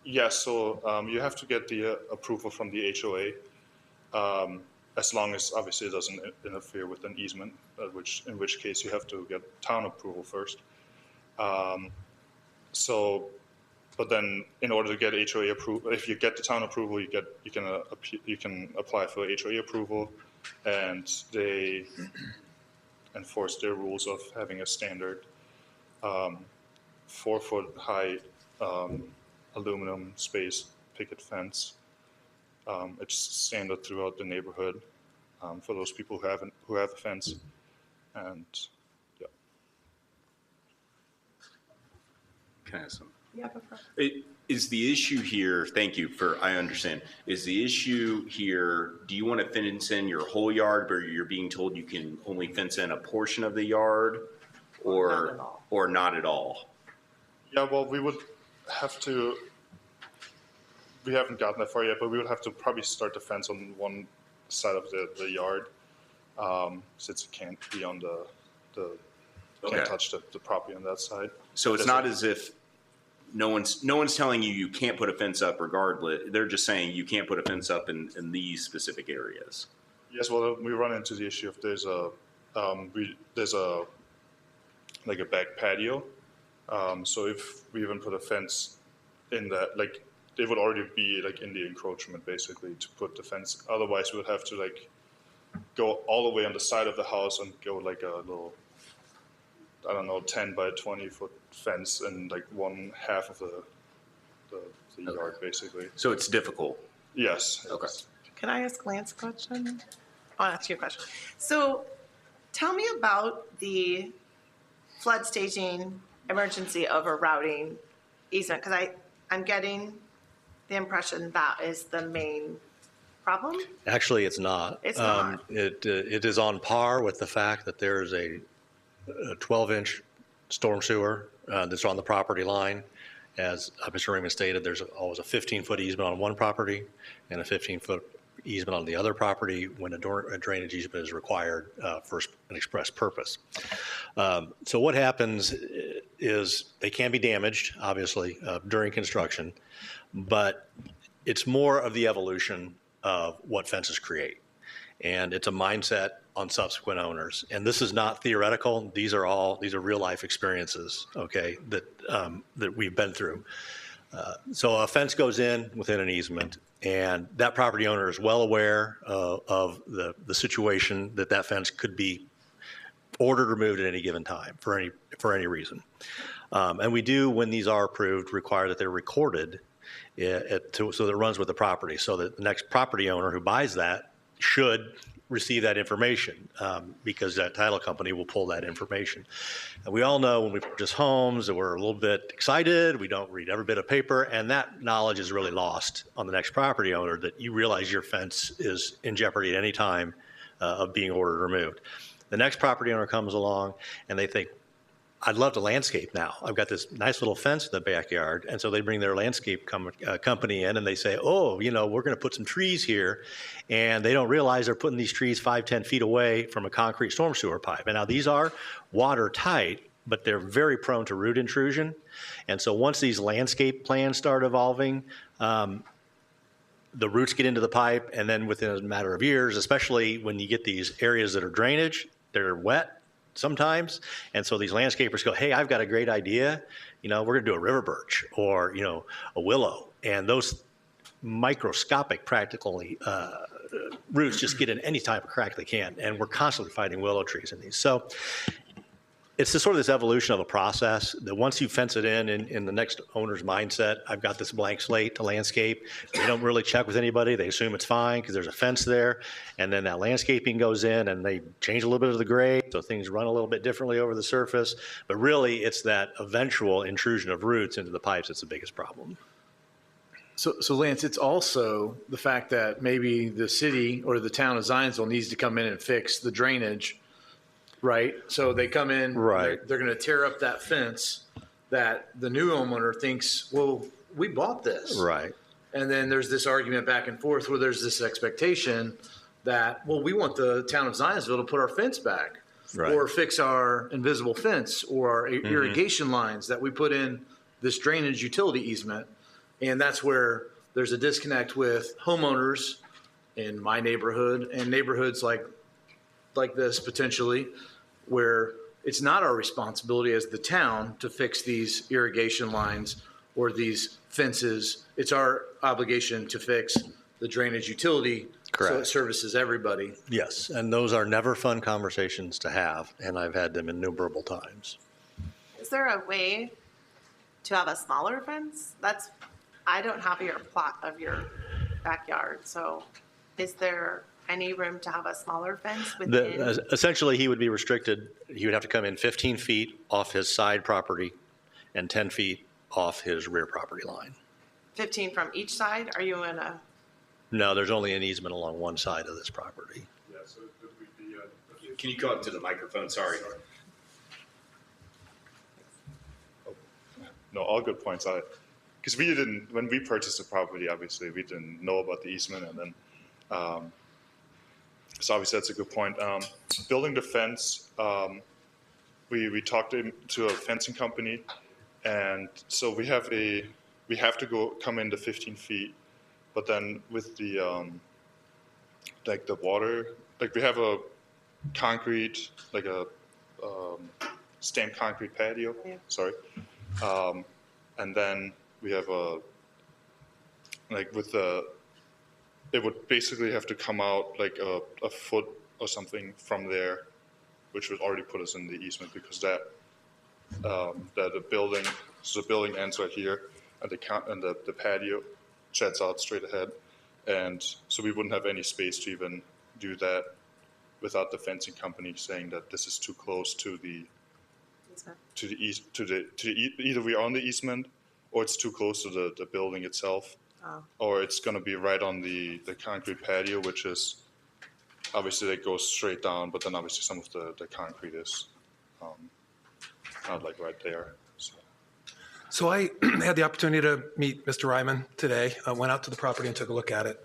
Yes, so you have to get the approval from the HOA, as long as obviously it doesn't interfere with an easement, in which case you have to get town approval first. But then in order to get HOA approval, if you get the town approval, you can apply for HOA approval, and they enforce their rules of having a standard 4-foot high aluminum space picket fence. It's standard throughout the neighborhood for those people who have a fence, and yeah. Can I ask something? Yeah, go for it. Is the issue here, thank you for, I understand, is the issue here, do you want to fence in your whole yard, but you're being told you can only fence in a portion of the yard, or not at all? Yeah, well, we would have to, we haven't gotten that far yet, but we would have to probably start the fence on one side of the yard, since it can't be on can't touch the property on that side. So it's not as if no one's telling you can't put a fence up regardless. They're just saying you can't put a fence up in these specific areas. Yes, well, we run into the issue if there's a like a back patio. So if we even put a fence in that, like, they would already be like in the encroachment basically to put the fence. Otherwise, we would have to like go all the way on the side of the house and go like a little, I don't know, 10 by 20 foot fence and like one half of the yard basically. So it's difficult. Yes. Okay. Can I ask Lance a question? I'll ask you a question. So tell me about the flood staging emergency overrouting easement, because I'm getting the impression that is the main problem. Actually, it's not. It's not. It is on par with the fact that there's a 12-inch storm sewer that's on the property line. As Mr. Raymond stated, there's always a 15-foot easement on one property and a 15-foot easement on the other property when a drainage easement is required for an express purpose. So what happens is they can be damaged, obviously, during construction, but it's more of the evolution of what fences create. And it's a mindset on subsequent owners. And this is not theoretical. These are real life experiences, okay, that we've been through. So a fence goes in within an easement, and that property owner is well aware of the situation that fence could be ordered removed at any given time for any reason. And we do, when these are approved, require that they're recorded so that it runs with the property, so that the next property owner who buys that should receive that information, because that title company will pull that information. And we all know when we purchase homes that we're a little bit excited, we don't read every bit of paper, and that knowledge is really lost on the next property owner, that you realize your fence is in jeopardy at any time of being ordered removed. The next property owner comes along and they think, I'd love to landscape now. I've got this nice little fence in the backyard. And so they bring their landscape company in and they say, oh, we're going to put some trees here. And they don't realize they're putting these trees 5-10 feet away from a concrete storm sewer pipe. And now these are watertight, but they're very prone to root intrusion. And so once these landscape plans start evolving, the roots get into the pipe. And then within a matter of years, especially when you get these areas that are drainage, they're wet sometimes. And so these landscapers go, hey, I've got a great idea. We're going to do a river birch or, a willow. And those microscopic practically roots just get in any type of crack they can, and we're constantly fighting willow trees in these. So it's this sort of this evolution of a process that once you fence it in the next owner's mindset, I've got this blank slate to landscape. They don't really check with anybody. They assume it's fine because there's a fence there. And then that landscaping goes in and they change a little bit of the grade, so things run a little bit differently over the surface. But really, it's that eventual intrusion of roots into the pipes that's the biggest problem. So Lance, it's also the fact that maybe the city or the town of Zionsville needs to come in and fix the drainage, right? So they come in, Right. they're going to tear up that fence that the new homeowner thinks, well, we bought this. Right. And then there's this argument back and forth where there's this expectation that, well, we want the town of Zionsville to put our fence back, Right. or fix our invisible fence or our irrigation lines that we put in this drainage utility easement. And that's where there's a disconnect with homeowners in my neighborhood and neighborhoods like this potentially, where it's not our responsibility as the town to fix these irrigation lines or these fences. It's our obligation to fix the drainage utility so it Correct. services everybody. Yes, and those are never fun conversations to have, and I've had them innumerable times. Is there a way to have a smaller fence? I don't have your plot of your backyard, so is there any room to have a smaller fence within? Essentially, he would be restricted. He would have to come in 15 feet off his side property and 10 feet off his rear property line. 15 from each side? Are you in a, No, there's only an easement along one side of this property. Yeah, so it would be, Can you go up to the microphone? Sorry. no, all good points. Because we didn't, when we purchased the property, obviously, we didn't know about the easement, and then, so obviously that's a good point. Building the fence, we talked to a fencing company, and so we have to come in the 15 feet, but then with the, like the water, like we have a concrete, like a stamped concrete patio, Yeah. sorry. And then we have it would basically have to come out like a foot or something from there, which would already put us in the easement because that the building ends right here and the patio sheds out straight ahead. And so we wouldn't have any space to even do that without the fencing company saying that this is too close to the either we are on the easement or it's too close to the building itself, or it's going to be right on the concrete patio, which is obviously that goes straight down, but then obviously some of the concrete is not like right there. So I had the opportunity to meet Mr. Ryman today. I went out to the property and took a look at it.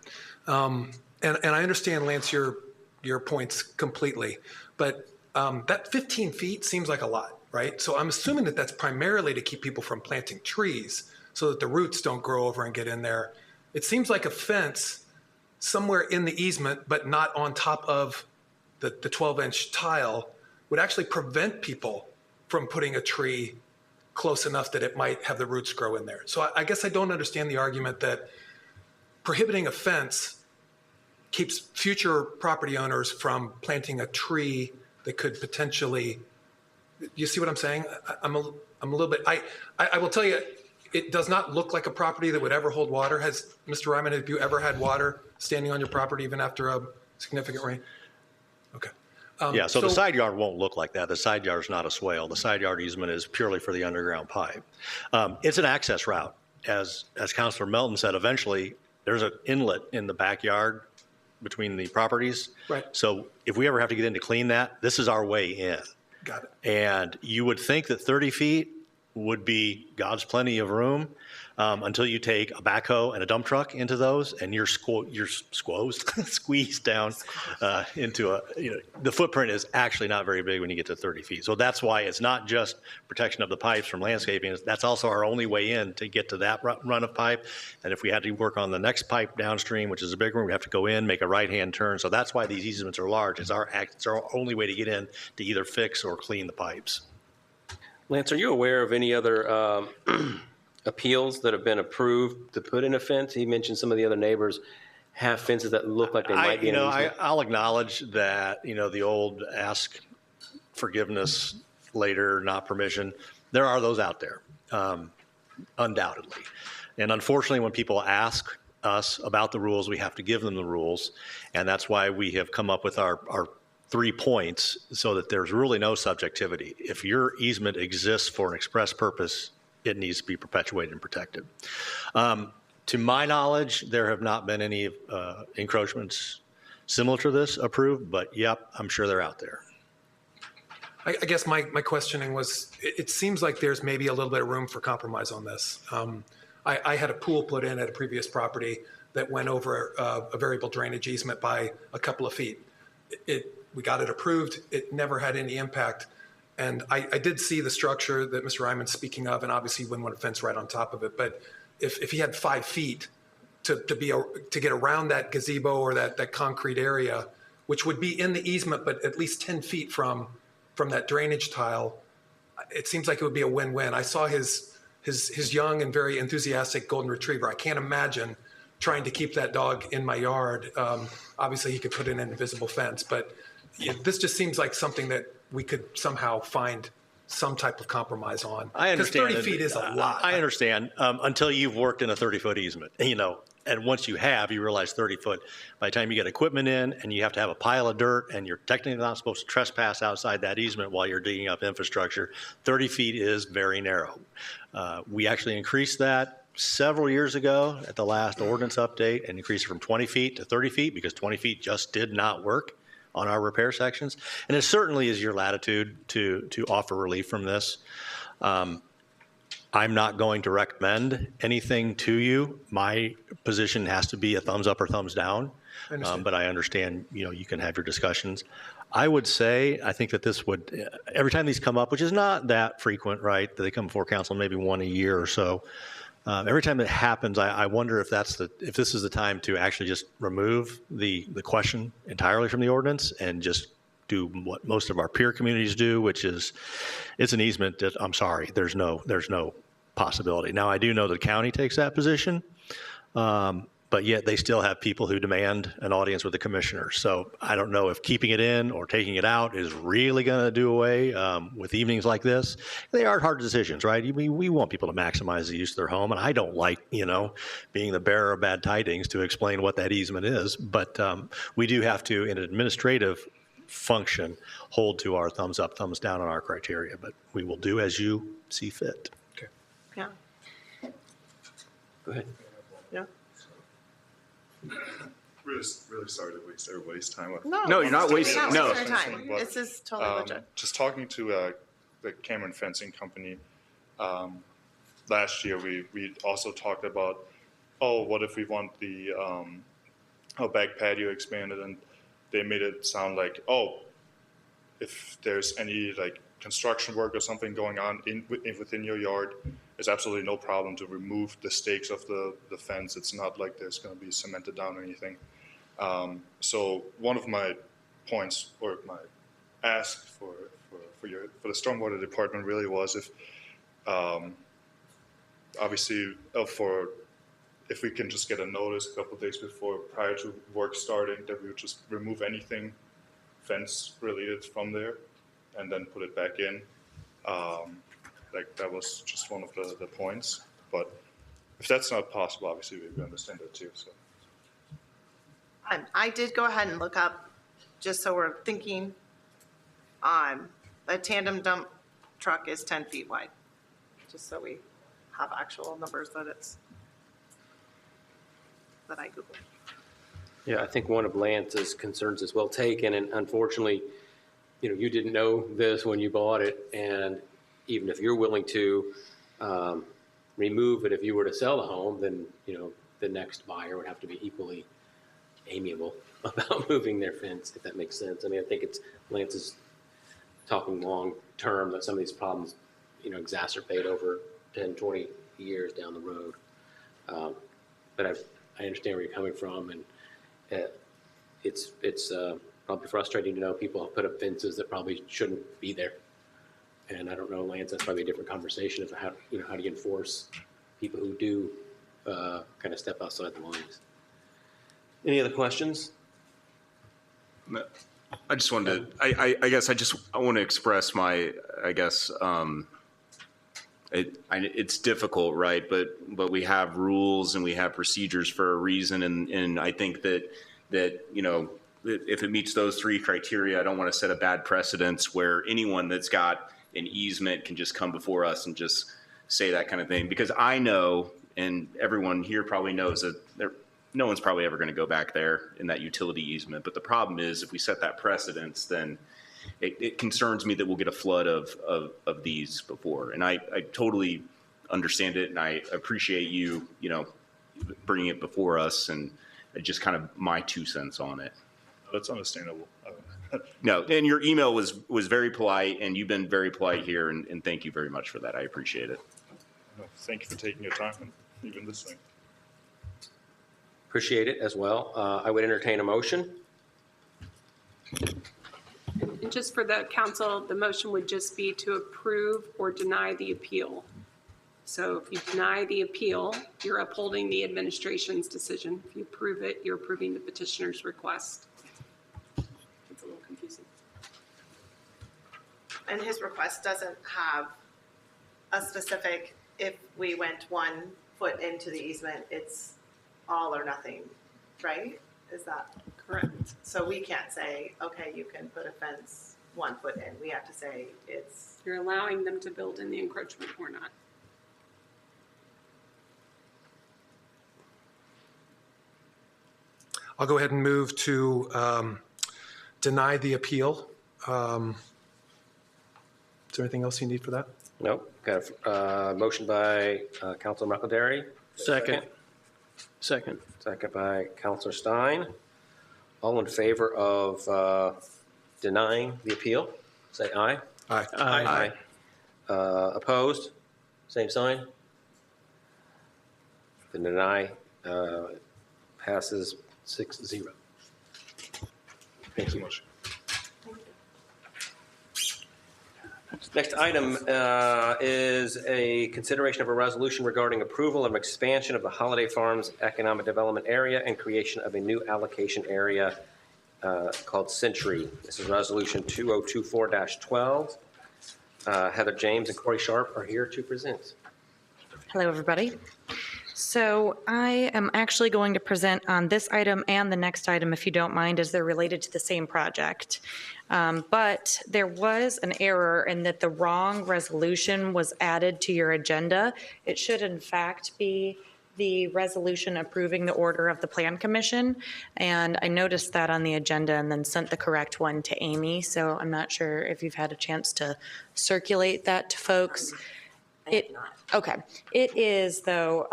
And I understand, Lance, your points completely, but that 15 feet seems like a lot, right? So I'm assuming that that's primarily to keep people from planting trees so that the roots don't grow over and get in there. It seems like a fence somewhere in the easement, but not on top of the 12-inch tile, would actually prevent people from putting a tree close enough that it might have the roots grow in there. So I guess I don't understand the argument that prohibiting a fence keeps future property owners from planting a tree that could potentially, you see what I'm saying? I'm a little bit, I will tell you, it does not look like a property that would ever hold water. Has, Mr. Ryman, have you ever had water standing on your property even after a significant rain? Okay. Yeah, so the side yard won't look like that. The side yard is not a swale. The side yard easement is purely for the underground pipe. It's an access route. As Councilor Melton said, eventually there's an inlet in the backyard between the properties. Right. So if we ever have to get in to clean that, this is our way in. Got it. And you would think that 30 feet would be God's plenty of room until you take a backhoe and a dump truck into those, and you're squeezed down into the footprint is actually not very big when you get to 30 feet. So that's why it's not just protection of the pipes from landscaping. That's also our only way in to get to that run of pipe. And if we had to work on the next pipe downstream, which is a big one, we have to go in, make a right-hand turn. So that's why these easements are large. It's our only way to get in to either fix or clean the pipes. Lance, are you aware of any other appeals that have been approved to put in a fence? He mentioned some of the other neighbors have fences that look like they might be an easement. I'll acknowledge that, the old ask forgiveness later, not permission, there are those out there, undoubtedly. And unfortunately, when people ask us about the rules, we have to give them the rules. And that's why we have come up with our 3 points so that there's really no subjectivity. If your easement exists for an express purpose, it needs to be perpetuated and protected. To my knowledge, there have not been any encroachments similar to this approved, but yep, I'm sure they're out there. I guess my questioning was, it seems like there's maybe a little bit of room for compromise on this. I had a pool put in at a previous property that went over a variable drainage easement by a couple of feet. We got it approved. It never had any impact. And I did see the structure that Mr. Ryman's speaking of, and obviously wouldn't want a fence right on top of it. But if he had 5 feet to get around that gazebo or that concrete area, which would be in the easement, but at least 10 feet from that drainage tile, it seems like it would be a win-win. I saw his young and very enthusiastic golden retriever. I can't imagine trying to keep that dog in my yard. Obviously, he could put in an invisible fence, but this just seems like something that we could somehow find some type of compromise on. I understand. Because 30 feet is a lot. I understand, until you've worked in a 30-foot easement, and once you have, you realize 30 foot, by the time you get equipment in and you have to have a pile of dirt and you're technically not supposed to trespass outside that easement while you're digging up infrastructure, 30 feet is very narrow. We actually increased that several years ago at the last ordinance update and increased it from 20 feet to 30 feet because 20 feet just did not work on our repair sections. And it certainly is your latitude to offer relief from this. I'm not going to recommend anything to you. My position has to be a thumbs up or thumbs down. But I understand, you can have your discussions. I would say, I think that this would, every time these come up, which is not that frequent, right? That they come before council maybe one a year or so. Every time that happens, I wonder if this is the time to actually just remove the question entirely from the ordinance and just do what most of our peer communities do, which is, it's an easement that, I'm sorry, there's no possibility. Now, I do know the county takes that position, but yet they still have people who demand an audience with the commissioner. So I don't know if keeping it in or taking it out is really going to do away with evenings like this. They are hard decisions, right? We want people to maximize the use of their home, and I don't like, being the bearer of bad tidings to explain what that easement is. But we do have to, in an administrative function, hold to our thumbs up, thumbs down on our criteria. But we will do as you see fit. Okay. Yeah. Go ahead. Yeah. Really sorry to waste everybody's time. No, you're not wasting. Not No. waste your time. This is totally legit. Just talking to the Cameron Fencing Company, last year we also talked about, what if we want the back patio expanded, and they made it sound like, if there's any construction work or something going on within your yard, there's absolutely no problem to remove the stakes of the fence. It's not like there's going to be cemented down or anything. So one of my points, or my ask for the stormwater department really was, if obviously if we can just get a notice a couple of days prior to work starting, that we would just remove anything fence related from there and then put it back in. That was just one of the points. But if that's not possible, obviously we understand that too. So I did go ahead and look up, just so we're thinking, a tandem dump truck is 10 feet wide, just so we have actual numbers that I Googled. Yeah, I think one of Lance's concerns is well taken, and unfortunately, you didn't know this when you bought it, and even if you're willing to remove it if you were to sell the home, then, the next buyer would have to be equally amiable about moving their fence, if that makes sense. I mean, I think Lance is talking long term that some of these problems, exacerbate over 10, 20 years down the road. But I understand where you're coming from, and it's probably frustrating to know people have put up fences that probably shouldn't be there. And I don't know, Lance, that's probably a different conversation of how do you enforce people who do kind of step outside the lines. Any other questions? I just wanted to, I guess I want to express my, I guess, it's difficult, right? But we have rules and we have procedures for a reason. And I think that, you know, if it meets those three criteria, I don't want to set a bad precedence where anyone that's got an easement can just come before us and just say that kind of thing. Because I know, and everyone here probably knows that no one's probably ever going to go back there in that utility easement. But the problem is if we set that precedence, then it concerns me that we'll get a flood of these before. And I totally understand it, and I appreciate you know, bringing it before us, and just kind of my 2 cents on it. That's understandable. No, and your email was very polite, and you've been very polite here, and thank you very much for that. I appreciate it. Thank you for taking your time and even listening. Appreciate it as well. I would entertain a motion. And just for the council, the motion would just be to approve or deny the appeal. So if you deny the appeal, you're upholding the administration's decision. If you approve it, you're approving the petitioner's request. It's a little confusing. And his request doesn't have a specific, if we went 1 foot into the easement, it's all or nothing, right? Is that correct? So we can't say, okay, you can put a fence 1 foot in. We have to say it's. You're allowing them to build in the encroachment or not. I'll go ahead and move to deny the appeal. Is there anything else you need for that? Nope. Got a motion by Councilor McElderry. Second. Second by Councilor Stein. All in favor of denying the appeal, say aye. Aye. Aye. Opposed? Same sign. The deny passes 6-0. Thank you. Next item is a consideration of a resolution regarding approval of expansion of the Holiday Farms Economic Development Area and creation of a new allocation area called Century. This is resolution 2024-12. Heather James and Corey Sharp are here to present. Hello, everybody. So I am actually going to present on this item and the next item, if you don't mind, as they're related to the same project. But there was an error in that the wrong resolution was added to your agenda. It should in fact be the resolution approving the order of the Plan Commission. And I noticed that on the agenda and then sent the correct one to Amy. So I'm not sure if you've had a chance to circulate that to folks. Okay. It is, though,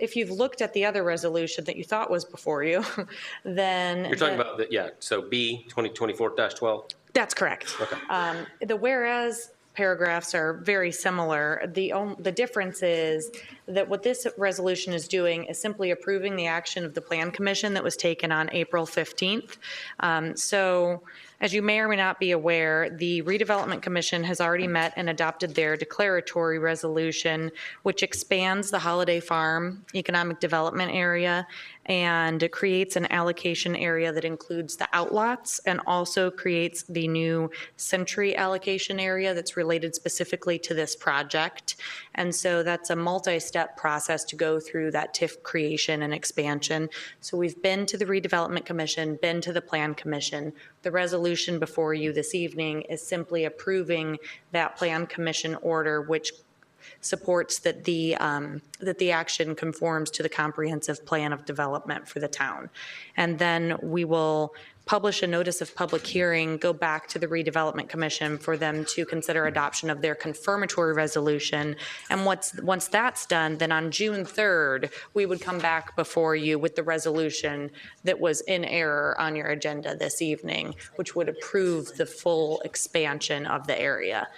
if you've looked at the other resolution that you thought was before you, then. You're talking about, so B 2024-12? That's correct. Okay. The whereas paragraphs are very similar. The difference is that what this resolution is doing is simply approving the action of the Plan Commission that was taken on April 15th. So as you may or may not be aware, the Redevelopment Commission has already met and adopted their declaratory resolution, which expands the Holiday Farm Economic Development Area and creates an allocation area that includes the outlots and also creates the new Century allocation area that's related specifically to this project. And so that's a multi-step process to go through that TIF creation and expansion. So we've been to the Redevelopment Commission, been to the Plan Commission. The resolution before you this evening is simply approving that Plan Commission order, which supports that the action conforms to the comprehensive plan of development for the town. And then we will publish a notice of public hearing, go back to the Redevelopment Commission for them to consider adoption of their confirmatory resolution. And once that's done, then on June 3rd, we would come back before you with the resolution that was in error on your agenda this evening, which would approve the full expansion of the area.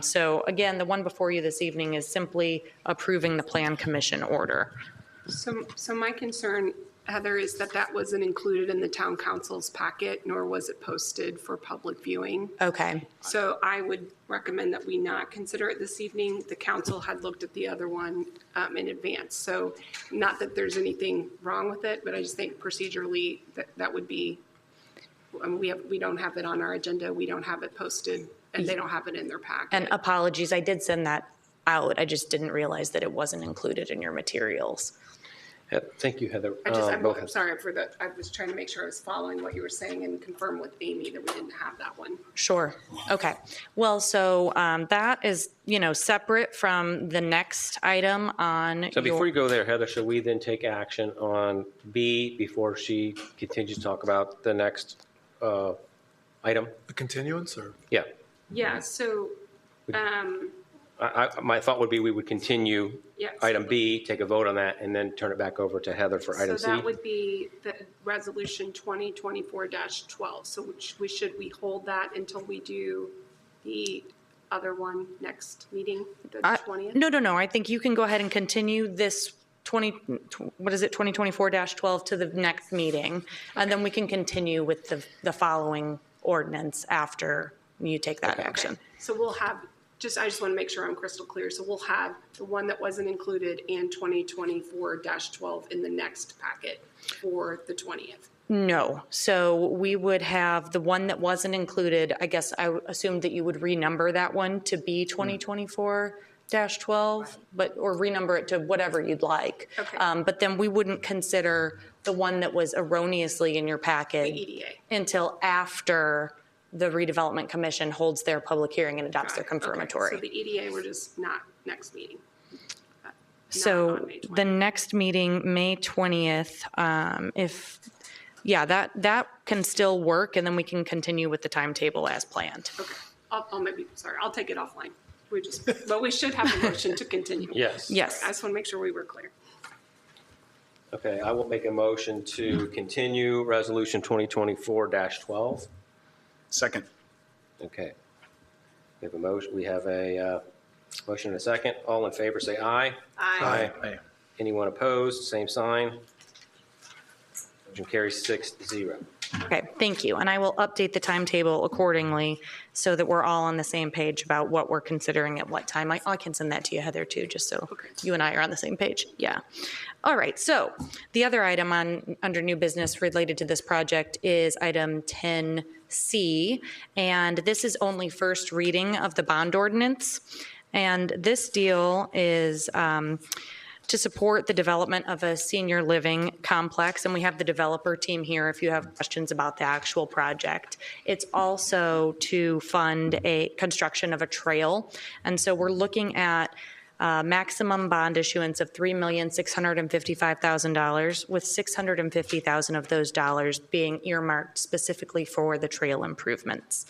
So again, the one before you this evening is simply approving the Plan Commission order. So my concern Heather, is that that wasn't included in the town council's packet, nor was it posted for public viewing. Okay. So I would recommend that we not consider it this evening. The council had looked at the other one in advance. So not that there's anything wrong with it, but I just think procedurally that would be, we don't have it on our agenda. We don't have it posted, and they don't have it in their packet. And apologies, I did send that out. I just didn't realize that it wasn't included in your materials. Thank you, Heather. I'm sorry for that. I was trying to make sure I was following what you were saying and confirm with Amy that we didn't have that one. Sure. Okay. Well, so that is, separate from the next item on. So before you go there, Heather, should we then take action on B before she continues to talk about the next item? The continuance, or? Yeah. Yeah, so, My thought would be we would continue yes. item B, take a vote on that, and then turn it back over to Heather for item C. So that would be the resolution 2024-12. So should we hold that until we do the other one next meeting, the 20th? No. I think you can go ahead and continue this 2024-12 to the next meeting. And then we can continue with the following ordinance after you take that action. So we'll have, I just want to make sure I'm crystal clear. So we'll have the one that wasn't included and 2024-12 in the next packet for the 20th. No. So we would have the one that wasn't included. I guess I assumed that you would renumber that one to be 2024-12, or renumber it to whatever you'd like. Okay. But then we wouldn't consider the one that was erroneously in your packet The EDA. until after the redevelopment commission holds their public hearing and adopts their confirmatory. Okay. So the EDA, we're just not next meeting. Not So on May 20th. the next meeting, May 20th, that can still work, and then we can continue with the timetable as planned. Okay, I'll take it offline. But we should have a motion to continue. Yes. Yes. I just want to make sure we were clear. Okay, I will make a motion to continue resolution 2024-12. Second. Okay. We have a motion, motion and a second. All in favor, say aye. Aye. Aye. Anyone opposed, same sign. Motion carries 6-0. Okay, thank you. And I will update the timetable accordingly so that we're all on the same page about what we're considering at what time. I can send that to you, Heather, too, just so you and I are on the same page. Yeah. All right, so the other item under new business related to this project is item 10C, and this is only first reading of the bond ordinance. And this deal is to support the development of a senior living complex, and we have the developer team here if you have questions about the actual project. It's also to fund a construction of a trail, and so we're looking at maximum bond issuance of $3,655,000, with $650,000 of those dollars being earmarked specifically for the trail improvements.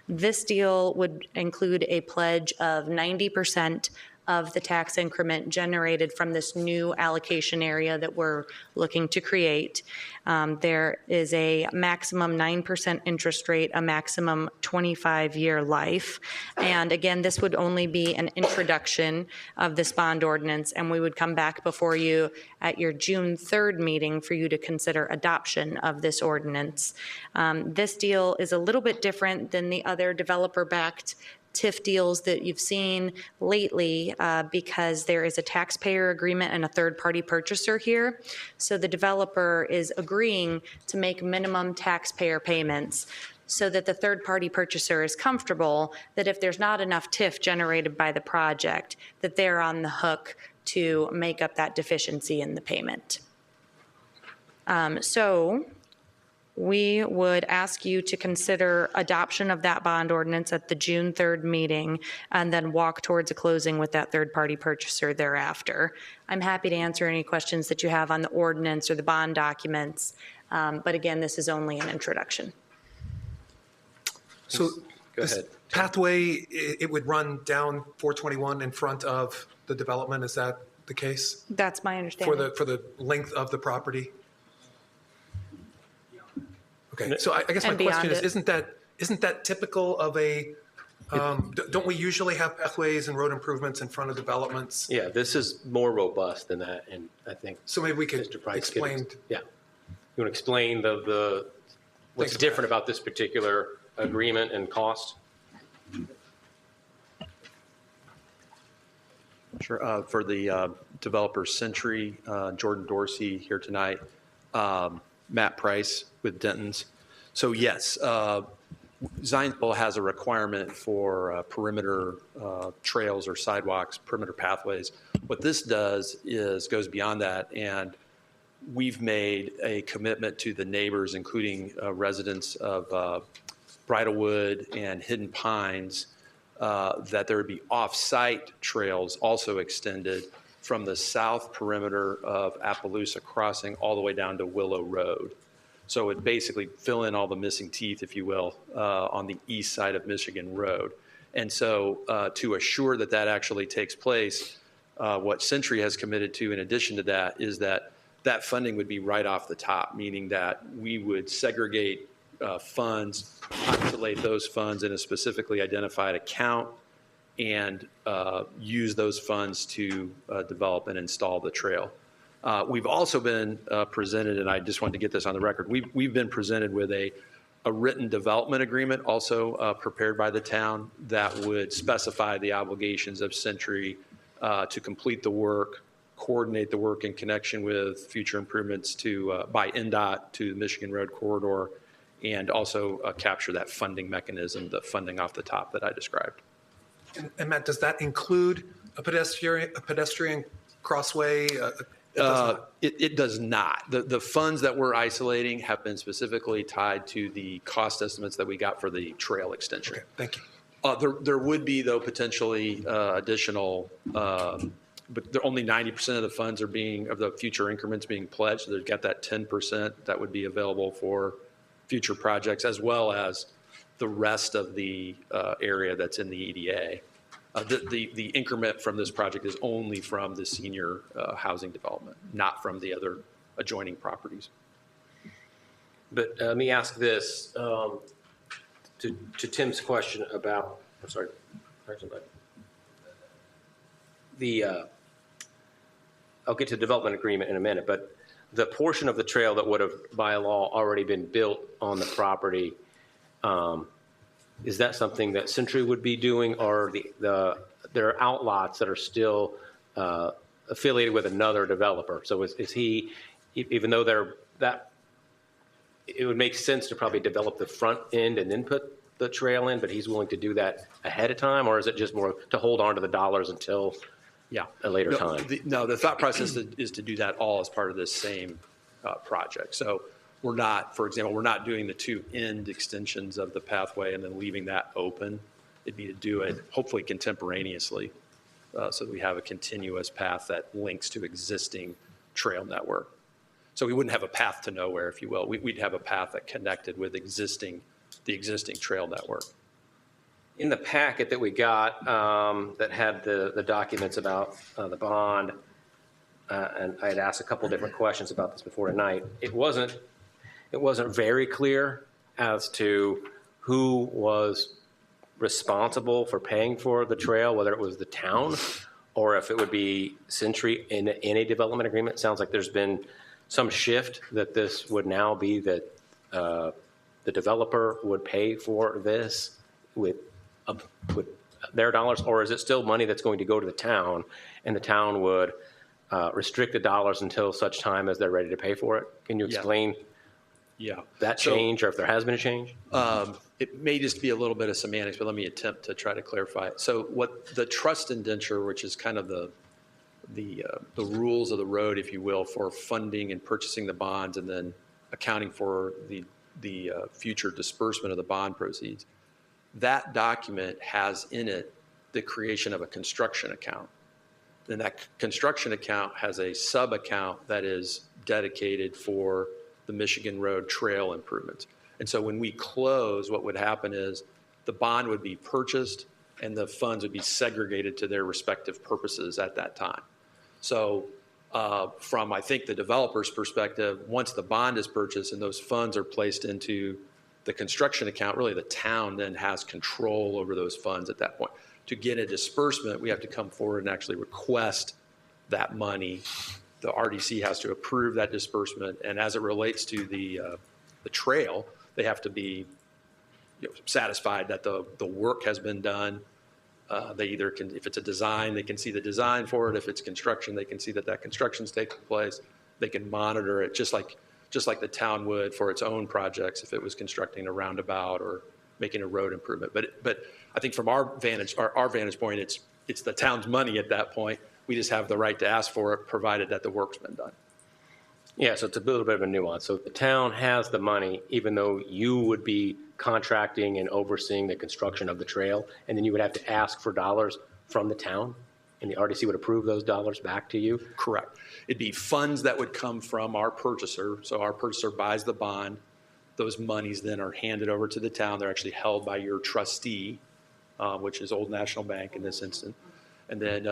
This deal would include a pledge of 90% of the tax increment generated from this new allocation area that we're looking to create. There is a maximum 9% interest rate, a maximum 25-year life. And again, this would only be an introduction of this bond ordinance, and we would come back before you at your June 3rd meeting for you to consider adoption of this ordinance. This deal is a little bit different than the other developer-backed TIF deals that you've seen lately because there is a taxpayer agreement and a third-party purchaser here. So the developer is agreeing to make minimum taxpayer payments so that the third-party purchaser is comfortable that if there's not enough TIF generated by the project, that they're on the hook to make up that deficiency in the payment. So we would ask you to consider adoption of that bond ordinance at the June 3rd meeting and then walk towards a closing with that third-party purchaser thereafter. I'm happy to answer any questions that you have on the ordinance or the bond documents, but again, this is only an introduction. So Go this ahead. pathway, it would run down 421 in front of the development, is that the case? That's my understanding. For the length of the property? Okay, so I guess my And beyond question is, it. isn't that typical of a, don't we usually have pathways and road improvements in front of developments? Yeah, this is more robust than that, and I think So maybe we could Mr. Price explain yeah. You want to explain what's different about this particular agreement and cost? Sure. For the developer Century, Jordan Dorsey here tonight, Matt Price with Denton's. So yes, Zionsville has a requirement for perimeter trails or sidewalks, perimeter pathways. What this does is goes beyond that, and we've made a commitment to the neighbors, including residents of Bridlewood and Hidden Pines, that there would be off-site trails also extended from the south perimeter of Appaloosa Crossing all the way down to Willow Road. So it basically fill in all the missing teeth, if you will, on the east side of Michigan Road. And so to assure that that actually takes place, what Century has committed to in addition to that is that that funding would be right off the top, meaning that we would segregate funds, isolate those funds in a specifically identified account, and use those funds to develop and install the trail. We've also been presented, and I just wanted to get this on the record, we've been presented with a written development agreement also prepared by the town that would specify the obligations of Century to complete the work, coordinate the work in connection with future improvements by NDOT to the Michigan Road corridor, and also capture that funding mechanism, the funding off the top that I described. And Matt, does that include a pedestrian crossway? It does not. The funds that we're isolating have been specifically tied to the cost estimates that we got for the trail extension. Okay, thank you. There would be, though, potentially additional, but only 90% of the funds of the future increments being pledged. So they've got that 10% that would be available for future projects, as well as the rest of the area that's in the EDA. The increment from this project is only from the senior housing development, not from the other adjoining properties. But let me ask this to Tim's question about, I'm sorry, I'll get to development agreement in a minute, but the portion of the trail that would have by law already been built on the property, is that something that Century would be doing, or there are outlots that are still affiliated with another developer? So is he, even though it would make sense to probably develop the front end and then put the trail in, but he's willing to do that ahead of time, or is it just more to hold on to the dollars until a later time? The thought process is to do that all as part of this same project. So we're not, for example, we're not doing the two end extensions of the pathway and then leaving that open. It'd be to do it hopefully contemporaneously so that we have a continuous path that links to existing trail network. So we wouldn't have a path to nowhere, if you will. We'd have a path that connected with the existing trail network. In the packet that we got that had the documents about the bond, and I had asked a couple different questions about this before tonight, it wasn't very clear as to who was responsible for paying for the trail, whether it was the town or if it would be Century in a development agreement. It sounds like there's been some shift that this would now be that the developer would pay for this with their dollars, or is it still money that's going to go to the town and the town would restrict the dollars until such time as they're ready to pay for it? Can you explain that change, or if there has been a change? It may just be a little bit of semantics, but let me attempt to try to clarify it. So what the trust indenture, which is kind of the rules of the road, if you will, for funding and purchasing the bonds and then accounting for the future disbursement of the bond proceeds, that document has in it the creation of a construction account. And that construction account has a sub-account that is dedicated for the Michigan Road trail improvements. And so when we close, what would happen is the bond would be purchased and the funds would be segregated to their respective purposes at that time. So from, I think, the developer's perspective, once the bond is purchased and those funds are placed into the construction account, really the town then has control over those funds at that point. To get a disbursement, we have to come forward and actually request that money the RDC has to approve that disbursement. And as it relates to the trail, they have to be satisfied that the work has been done. They either can, if it's a design, they can see the design for it. If it's construction, they can see that construction's taking place. They can monitor it just like the town would for its own projects if it was constructing a roundabout or making a road improvement. But I think from our vantage point, it's the town's money at that point. We just have the right to ask for it, provided that the work's been done. Yeah, so it's a little bit of a nuance. So the town has the money, even though you would be contracting and overseeing the construction of the trail, and then you would have to ask for dollars from the town, and the RDC would approve those dollars back to you? Correct. It'd be funds that would come from our purchaser. So our purchaser buys the bond. Those monies then are handed over to the town. They're actually held by your trustee, which is Old National Bank in this instance. And then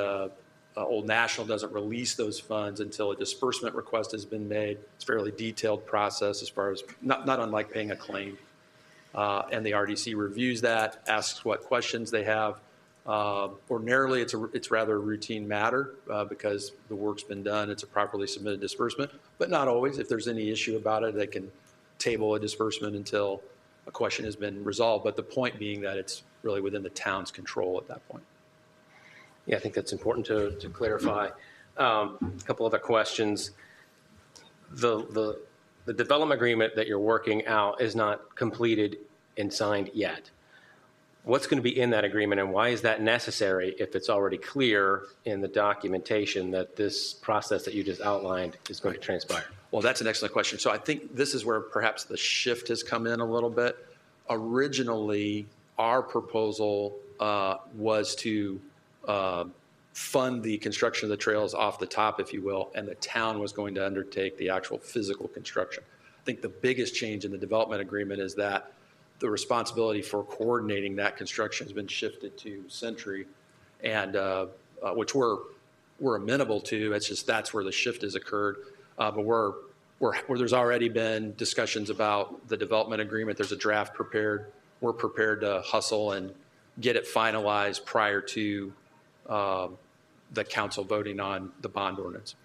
Old National doesn't release those funds until a disbursement request has been made. It's a fairly detailed process as far as, not unlike paying a claim. And the RDC reviews that, asks what questions they have. Ordinarily, it's rather a routine matter because the work's been done. It's a properly submitted disbursement, but not always. If there's any issue about it, they can table a disbursement until a question has been resolved. But the point being that it's really within the town's control at that point. Yeah, I think that's important to clarify. A couple other questions. The development agreement that you're working out is not completed and signed yet. What's going to be in that agreement, and why is that necessary if it's already clear in the documentation that this process that you just outlined is going to transpire? Well, that's an excellent question. So I think this is where perhaps the shift has come in a little bit. Originally, our proposal was to fund the construction of the trails off the top, if you will, and the town was going to undertake the actual physical construction. I think the biggest change in the development agreement is that the responsibility for coordinating that construction has been shifted to Century, and which we're amenable to. It's just that's where the shift has occurred. But where there's already been discussions about the development agreement, there's a draft prepared. We're prepared to hustle and get it finalized prior to the council voting on the bond ordinance.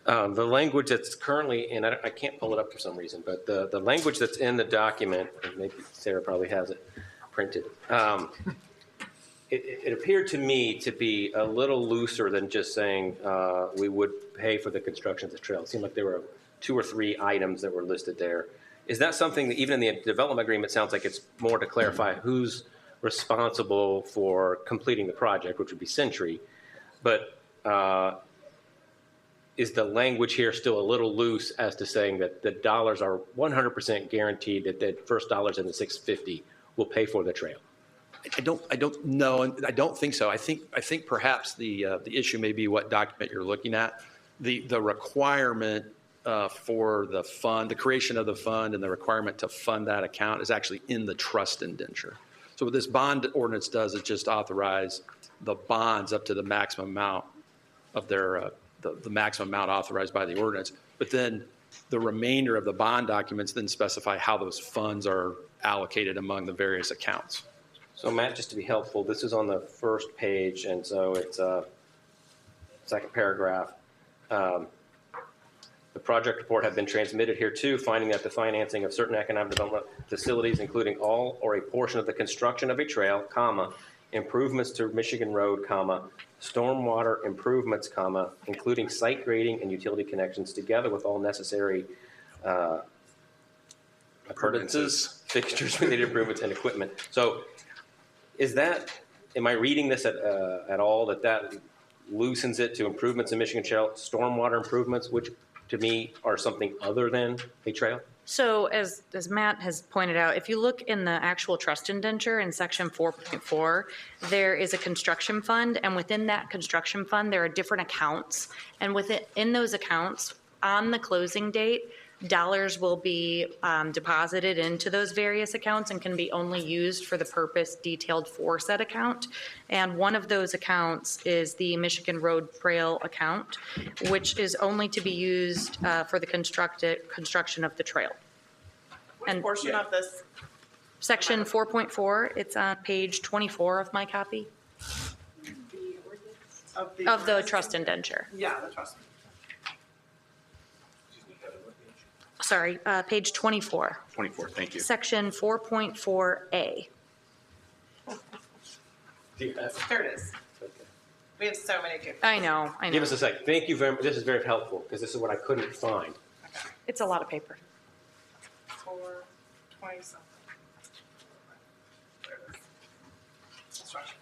The language that's currently in, I can't pull it up for some reason, but the language that's in the document, and maybe Sarah probably has it printed, it appeared to me to be a little looser than just saying we would pay for the construction of the trail. It seemed like there were 2 or 3 items that were listed there. Is that something that even in the development agreement sounds like it's more to clarify who's responsible for completing the project, which would be Century, but is the language here still a little loose as to saying that the dollars are 100% guaranteed that the first dollars in the 650 will pay for the trail? I don't know, and I don't think so. I think perhaps the issue may be what document you're looking at. The requirement for the fund, the creation of the fund, and the requirement to fund that account is actually in the trust indenture. So what this bond ordinance does is just authorize the bonds up to the maximum amount of their the maximum amount authorized by the ordinance. But then the remainder of the bond documents then specify how those funds are allocated among the various accounts. So Matt, just to be helpful, this is on the first page, and so it's second paragraph. The project report have been transmitted here too, finding that the financing of certain economic development facilities, including all or a portion of the construction of a trail, comma, improvements to Michigan Road, comma, stormwater improvements, comma, including site grading and utility connections, together with all necessary appurtenances, fixtures, related improvements, and equipment. So is that, am I reading this at all, that loosens it to improvements in Michigan Trail, stormwater improvements, which to me are something other than a trail? So as Matt has pointed out, if you look in the actual trust indenture in section 4.4, there is a construction fund, and within that construction fund, there are different accounts. And within those accounts, on the closing date, dollars will be deposited into those various accounts and can be only used for the purpose detailed for said account. And one of those accounts is the Michigan Road Trail account, which is only to be used for the construction of the trail. What portion of this? Section 4.4, it's on page 24 of my copy. Of the trust indenture. Yeah, the trust. sorry, page 24, 24, thank you. section 4.4A. There it is. We have so many people. I know. Give us a second. Thank you very much. This is very helpful because this is what I couldn't find. It's a lot of paper. 420 something. There it is. Construction.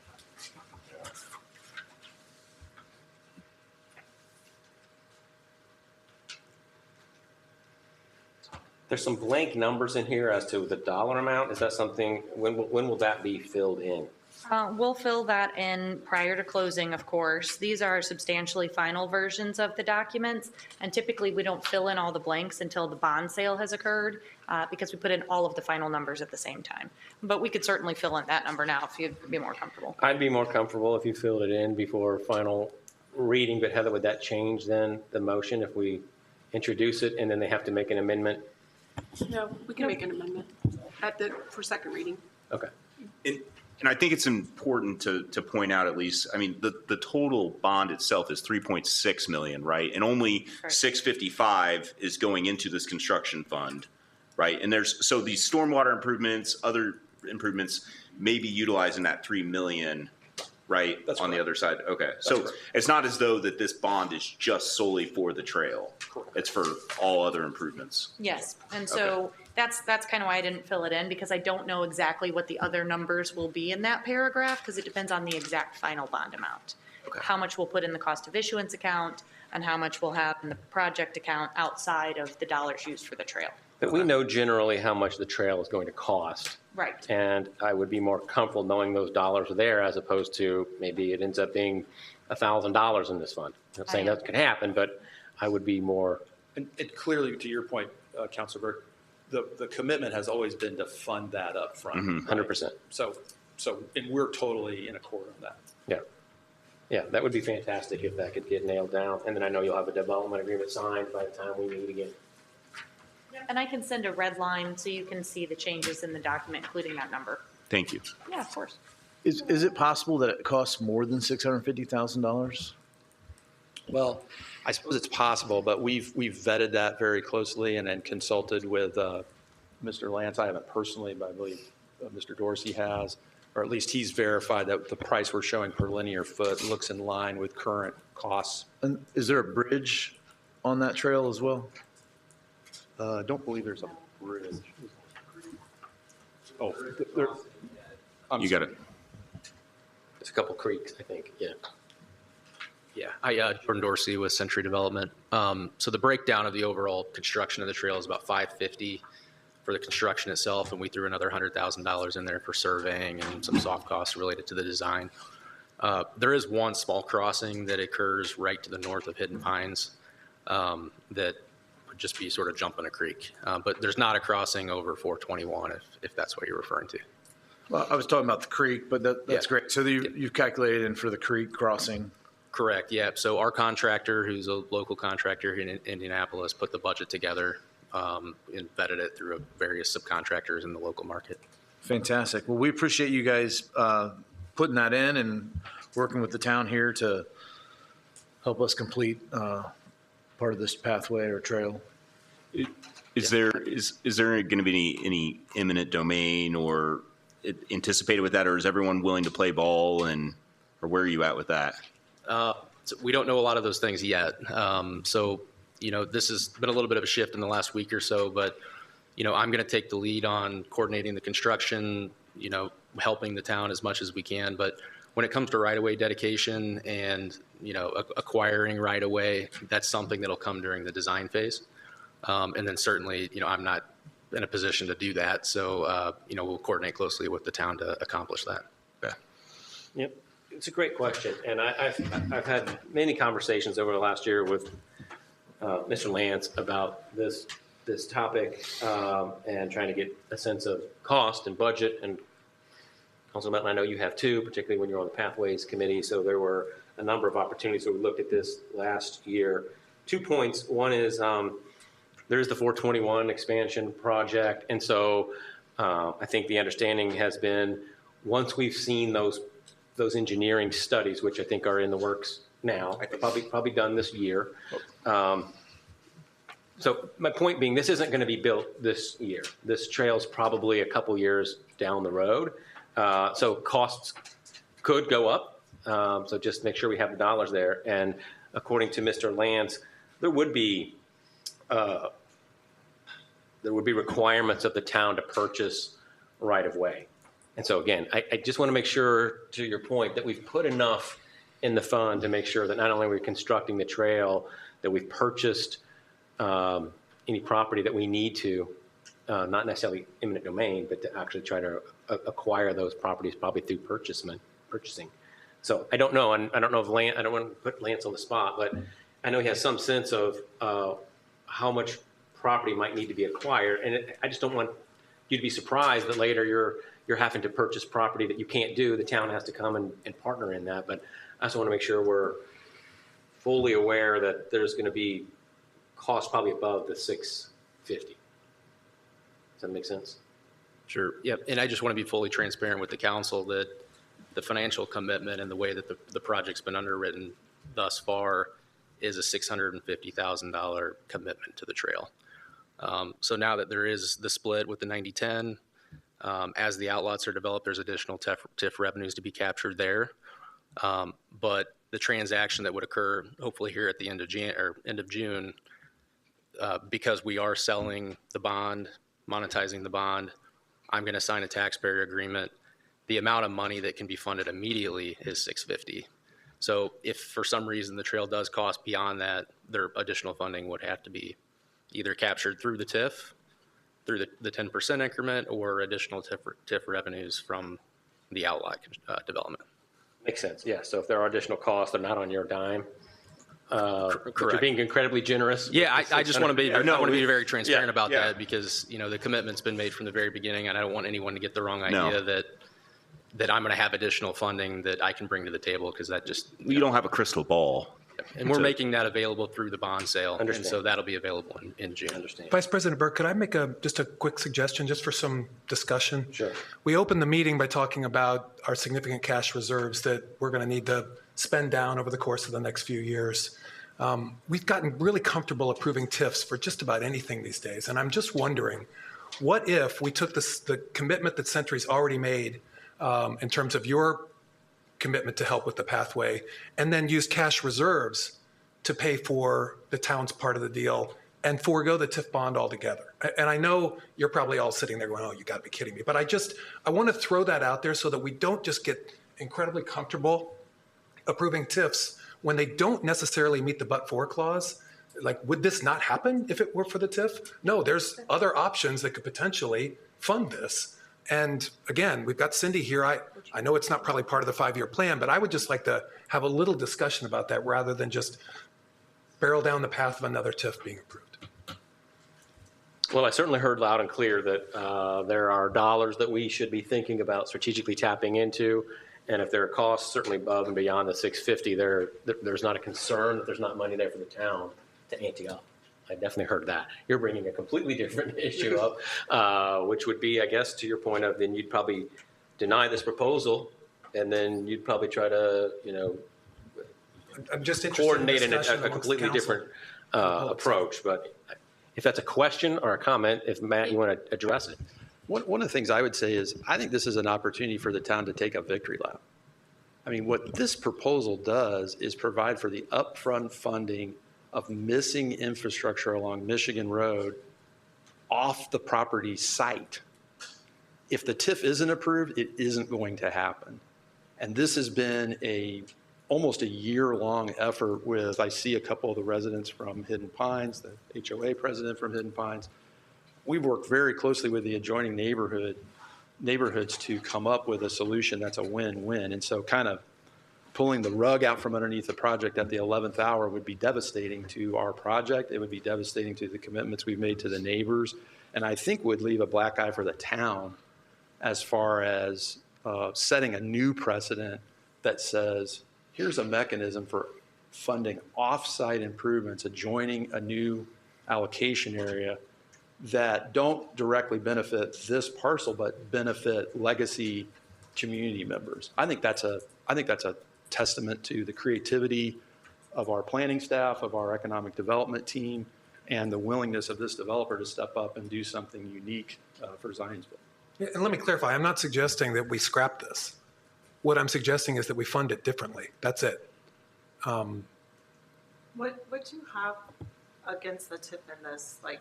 There's some blank numbers in here as to the dollar amount. Is that something, when will that be filled in? We'll fill that in prior to closing, of course. These are substantially final versions of the documents, and typically we don't fill in all the blanks until the bond sale has occurred, because we put in all of the final numbers at the same time. But we could certainly fill in that number now if you'd be more comfortable. I'd be more comfortable if you filled it in before final reading, but Heather, would that change then the motion if we introduce it and then they have to make an amendment? No, we can make an amendment for second reading. Okay. And I think it's important to point out, at least, I mean, the total bond itself is 3.6 million, right? And only 655 is going into this construction fund, right? And so these stormwater improvements, other improvements may be utilizing that 3 million, right? That's on correct. the other side. Okay. So it's not as though that this bond is just solely for the trail. It's for all other improvements. Yes, and so that's kind of why I didn't fill it in, because I don't know exactly what the other numbers will be in that paragraph, because it depends on the exact final bond amount. Okay. How much we'll put in the cost of issuance account, and how much we'll have in the project account outside of the dollars used for the trail. But we know generally how much the trail is going to cost. Right. And I would be more comfortable knowing those dollars are there as opposed to maybe it ends up being $1,000 in this fund. I'm not saying that could happen, but I would be more. And clearly, to your point, Councilor Burke, the commitment has always been to fund that up front. 100%. So, and we're totally in accord on that. Yeah. Yeah, that would be fantastic if that could get nailed down. And then I know you'll have a development agreement signed by the time we meet again. And I can send a red line so you can see the changes in the document, including that number. Thank you. Yeah, of course. Is it possible that it costs more than $650,000? Well, I suppose it's possible, but we've vetted that very closely and then consulted with Mr. Lance. I haven't personally, but I believe Mr. Dorsey has, or at least he's verified that the price we're showing per linear foot looks in line with current costs. And is there a bridge on that trail as well? I don't believe there's a bridge. Oh, there. You got it. There's a couple creeks, I think, yeah. Yeah, Jordan Dorsey with Century Development. So the breakdown of the overall construction of the trail is about $550 for the construction itself, and we threw another $100,000 in there for surveying and some soft costs related to the design. There is one small crossing that occurs right to the north of Hidden Pines that would just be sort of jumping a creek. But there's not a crossing over 421 if that's what you're referring to. Well, I was talking about the creek, but that's great. So you've calculated in for the creek crossing. Correct, yeah. So our contractor, who's a local contractor here in Indianapolis, put the budget together and vetted it through various subcontractors in the local market. Fantastic. Well, we appreciate you guys putting that in and working with the town here to help us complete part of this pathway or trail. Is there going to be any imminent domain or anticipated with that, or is everyone willing to play ball, or where are you at with that? So we don't know a lot of those things yet. So, this has been a little bit of a shift in the last week or so, but, I'm going to take the lead on coordinating the construction, helping the town as much as we can. But when it comes to right-of-way dedication and, acquiring right-of-way, that's something that'll come during the design phase. And then certainly, I'm not in a position to do that. So, we'll coordinate closely with the town to accomplish that. Yeah. Yep. It's a great question, and I've had many conversations over the last year with Mr. Lance about this topic and trying to get a sense of cost and budget. And Councilman, I know you have too, particularly when you're on the Pathways Committee. So there were a number of opportunities where we looked at this last year. 2 points. One is there's the 421 expansion project, and so I think the understanding has been once we've seen those engineering studies, which I think are in the works now, probably done this year. So my point being, this isn't going to be built this year. This trail's probably a couple years down the road. So costs could go up. So just make sure we have the dollars there. And according to Mr. Lance, there would be requirements of the town to purchase right of way. And so again, I just want to make sure, to your point, that we've put enough in the fund to make sure that not only are we constructing the trail, that we've purchased any property that we need to, not necessarily eminent domain, but to actually try to acquire those properties probably through purchasing. So I don't know, and I don't know if Lance, I don't want to put Lance on the spot, but I know he has some sense of how much property might need to be acquired, and I just don't want you to be surprised that later you're having to purchase property that you can't do. The town has to come and partner in that, but I just want to make sure we're fully aware that there's going to be cost probably above the $650. Does that make sense? Sure. Yep. And I just want to be fully transparent with the council that the financial commitment and the way that the project's been underwritten thus far is a $650,000 commitment to the trail. So now that there is the split with the 90-10, as the outlots are developed, there's additional TIF revenues to be captured there. But the transaction that would occur hopefully here at the end of June, because we are selling the bond, monetizing the bond, I'm going to sign a taxpayer agreement. The amount of money that can be funded immediately is $650. So if for some reason the trail does cost beyond that, their additional funding would have to be either captured through the TIF, through the 10% increment, or additional TIF revenues from the outlot development. Makes sense, yeah. So if there are additional costs, they're not on your dime. Correct. You're being incredibly generous. Yeah, I just want to be. I want to be very transparent about yeah. that because the commitment's been made from the very beginning, and I don't want anyone to get the wrong idea that I'm going to have additional funding that I can bring to the table, because that just You don't have a crystal ball. and we're making that available through the bond sale, Understand. and so that'll be available in June. Understand. Vice President Burke, could I make just a quick suggestion just for some discussion? Sure. We opened the meeting by talking about our significant cash reserves that we're going to need to spend down over the course of the next few years. We've gotten really comfortable approving TIFs for just about anything these days. And I'm just wondering, what if we took the commitment that Century's already made in terms of your commitment to help with the pathway, and then use cash reserves to pay for the town's part of the deal and forego the TIF bond altogether? And I know you're probably all sitting there going, oh, you got to be kidding me. But I want to throw that out there so that we don't just get incredibly comfortable approving TIFs when they don't necessarily meet the but-for clause. Like, would this not happen if it were for the TIF? No, there's other options that could potentially fund this. And again, we've got Cindy here. I know it's not probably part of the 5-year plan, but I would just like to have a little discussion about that rather than just barrel down the path of another TIF being approved. Well, I certainly heard loud and clear that there are dollars that we should be thinking about strategically tapping into. And if there are costs certainly above and beyond the $650, there's not a concern that there's not money there for the town to ante up. I definitely heard that. You're bringing a completely different issue up, which would be, I guess, to your point of then you'd probably deny this proposal, and then you'd probably try to, I'm just interested coordinate in a discussion amongst completely council. different approach. But if that's a question or a comment, if Matt, you want to address it. One of the things I would say is I think this is an opportunity for the town to take a victory lap. I mean, what this proposal does is provide for the upfront funding of missing infrastructure along Michigan Road off the property site. If the TIF isn't approved, it isn't going to happen. And this has been almost a year-long effort with, I see a couple of the residents from Hidden Pines, the HOA president from Hidden Pines. We've worked very closely with the adjoining neighborhoods to come up with a solution that's a win-win. And so kind of pulling the rug out from underneath the project at the 11th hour would be devastating to our project. It would be devastating to the commitments we've made to the neighbors. And I think would leave a black eye for the town as far as setting a new precedent that says, here's a mechanism for funding off-site improvements, adjoining a new allocation area that don't directly benefit this parcel, but benefit legacy community members. I think that's a testament to the creativity of our planning staff, of our economic development team, and the willingness of this developer to step up and do something unique for Zionsville. Yeah, and let me clarify, I'm not suggesting that we scrap this. What I'm suggesting is that we fund it differently. That's it. What do you have against the TIF in this? Like,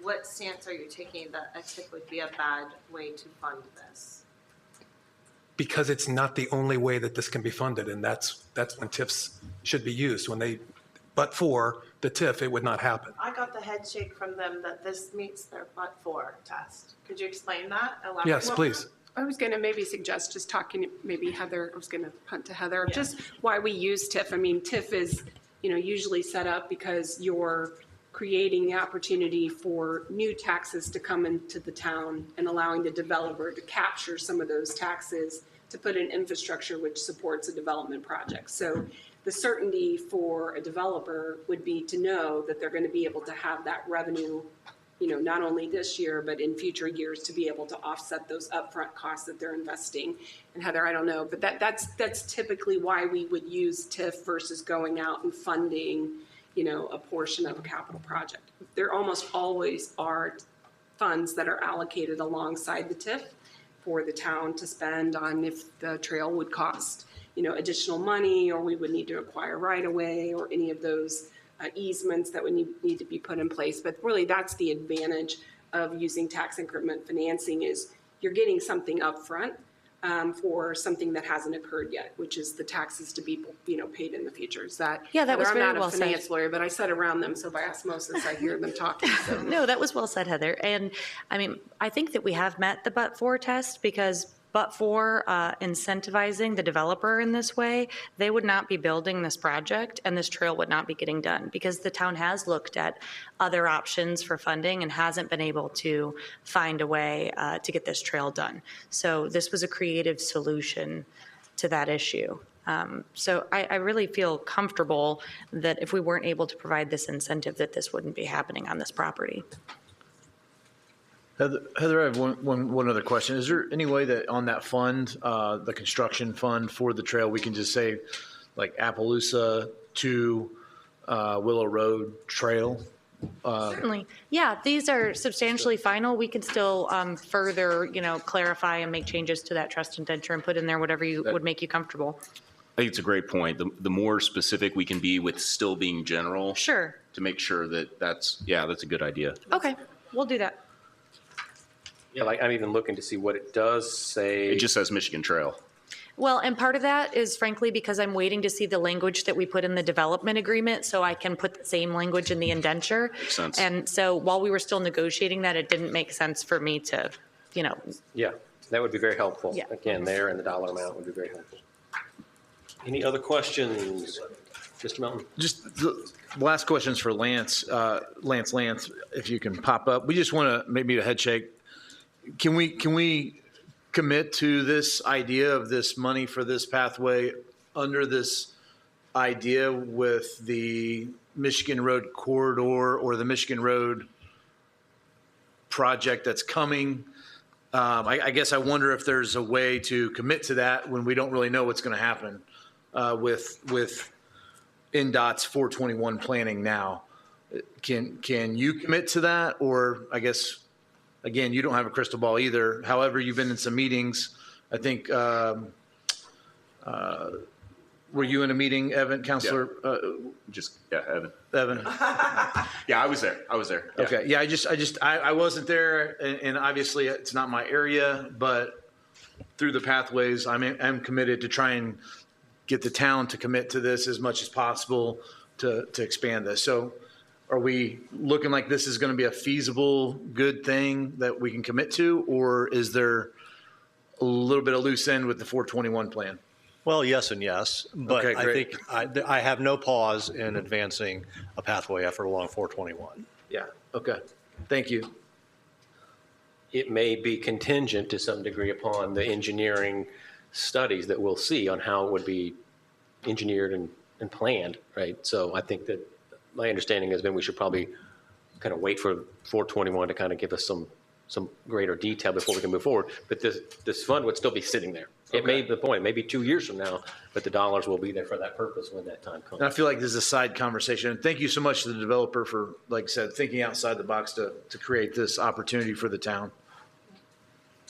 what stance are you taking that a TIF would be a bad way to fund this? Because it's not the only way that this can be funded, and that's when TIFs should be used. But for the TIF, it would not happen. I got the head shake from them that this meets their but-for test. Could you explain that? Elaborate? Yes, please. I was going to maybe suggest just talking, maybe Heather, I was going to punt to Heather, just why we use TIF. I mean, TIF is, usually set up because you're creating the opportunity for new taxes to come into the town and allowing the developer to capture some of those taxes to put in infrastructure which supports a development project. So the certainty for a developer would be to know that they're going to be able to have that revenue, not only this year, but in future years to be able to offset those upfront costs that they're investing. And Heather, I don't know, but that's typically why we would use TIF versus going out and funding, a portion of a capital project. There almost always are funds that are allocated alongside the TIF for the town to spend on if the trail would cost, additional money, or we would need to acquire right of way, or any of those easements that would need to be put in place. But really, that's the advantage of using tax increment financing is you're getting something up front for something that hasn't occurred yet, which is the taxes to be, paid in the future. Is that? Yeah, that was I'm very not well a finance said. lawyer, but I sit around them, so by osmosis, I hear them talking. So. No, that was well said, Heather. And I mean, I think that we have met the but-for test because but for incentivizing the developer in this way, they would not be building this project and this trail would not be getting done because the town has looked at other options for funding and hasn't been able to find a way to get this trail done. So this was a creative solution to that issue. So I really feel comfortable that if we weren't able to provide this incentive, that this wouldn't be happening on this property. Heather, I have one other question. Is there any way that on that fund, the construction fund for the trail, we can just say like Appaloosa to Willow Road Trail? Certainly. Yeah, these are substantially final. We can still further, clarify and make changes to that trust indenture and put in there whatever would make you comfortable. I think it's a great point. The more specific we can be with still being general. Sure. To make sure that's a good idea. Okay, we'll do that. Yeah, like I'm even looking to see what it does say. It just says Michigan Trail. Well, and part of that is frankly because I'm waiting to see the language that we put in the development agreement so I can put the same language in the indenture. Makes sense. And so while we were still negotiating that, it didn't make sense for me to, Yeah, that would be very helpful. Yeah. Again, there and the dollar amount would be very helpful. Any other questions, Mr. Melton? Just the last questions for Lance. Lance, if you can pop up. We just want to maybe a head shake. Can we commit to this idea of this money for this pathway under this idea with the Michigan Road corridor or the Michigan Road project that's coming? I guess I wonder if there's a way to commit to that when we don't really know what's going to happen with NDOT's 421 planning now. Can you commit to that? Or I guess, again, you don't have a crystal ball either. However, you've been in some meetings. I think, were you in a meeting, Evan, Counselor? Evan. Evan. Yeah, I was there. Yeah. Okay. Yeah, I wasn't there, and obviously it's not my area, but through the pathways, I'm committed to try and get the town to commit to this as much as possible to expand this. So are we looking like this is going to be a feasible, good thing that we can commit to, or is there a little bit of loose end with the 421 plan? Well, yes and yes, but Okay, I great. think I have no pause in advancing a pathway effort along 421. Yeah. Okay. Thank you. It may be contingent to some degree upon the engineering studies that we'll see on how it would be engineered and planned, right? So I think that my understanding has been we should probably kind of wait for 421 to kind of give us some greater detail before we can move forward. But this fund would still be sitting there. It may be the point, maybe 2 years from now, but the dollars will be there for that purpose when that time comes. And I feel like this is a side conversation. And thank you so much to the developer for, like I said, thinking outside the box to create this opportunity for the town.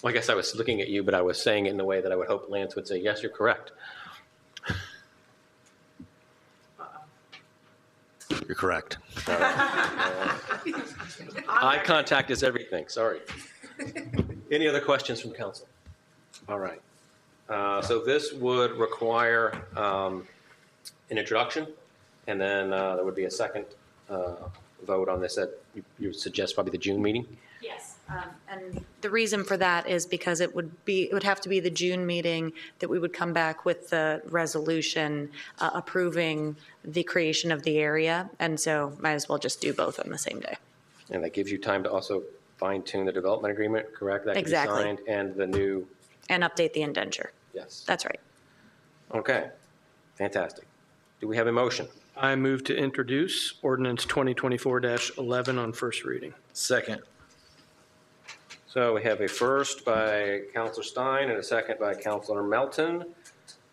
Well, I guess I was looking at you, but I was saying it in the way that I would hope Lance would say, yes, you're correct. You're correct. Eye contact is everything, sorry. Any other questions from council? All right. So this would require an introduction, and then there would be a second vote on this at, you would suggest probably the June meeting? Yes. And the reason for that is because it would have to be the June meeting that we would come back with the resolution approving the creation of the area. And so might as well just do both on the same day. And that gives you time to also fine tune the development agreement, correct? That can be Exactly. signed, and the new, And update the indenture. yes. That's right. Okay, fantastic. Do we have a motion? I move to introduce ordinance 2024-11 on first reading. Second. So we have a first by Counselor Stein and a second by Counselor Melton.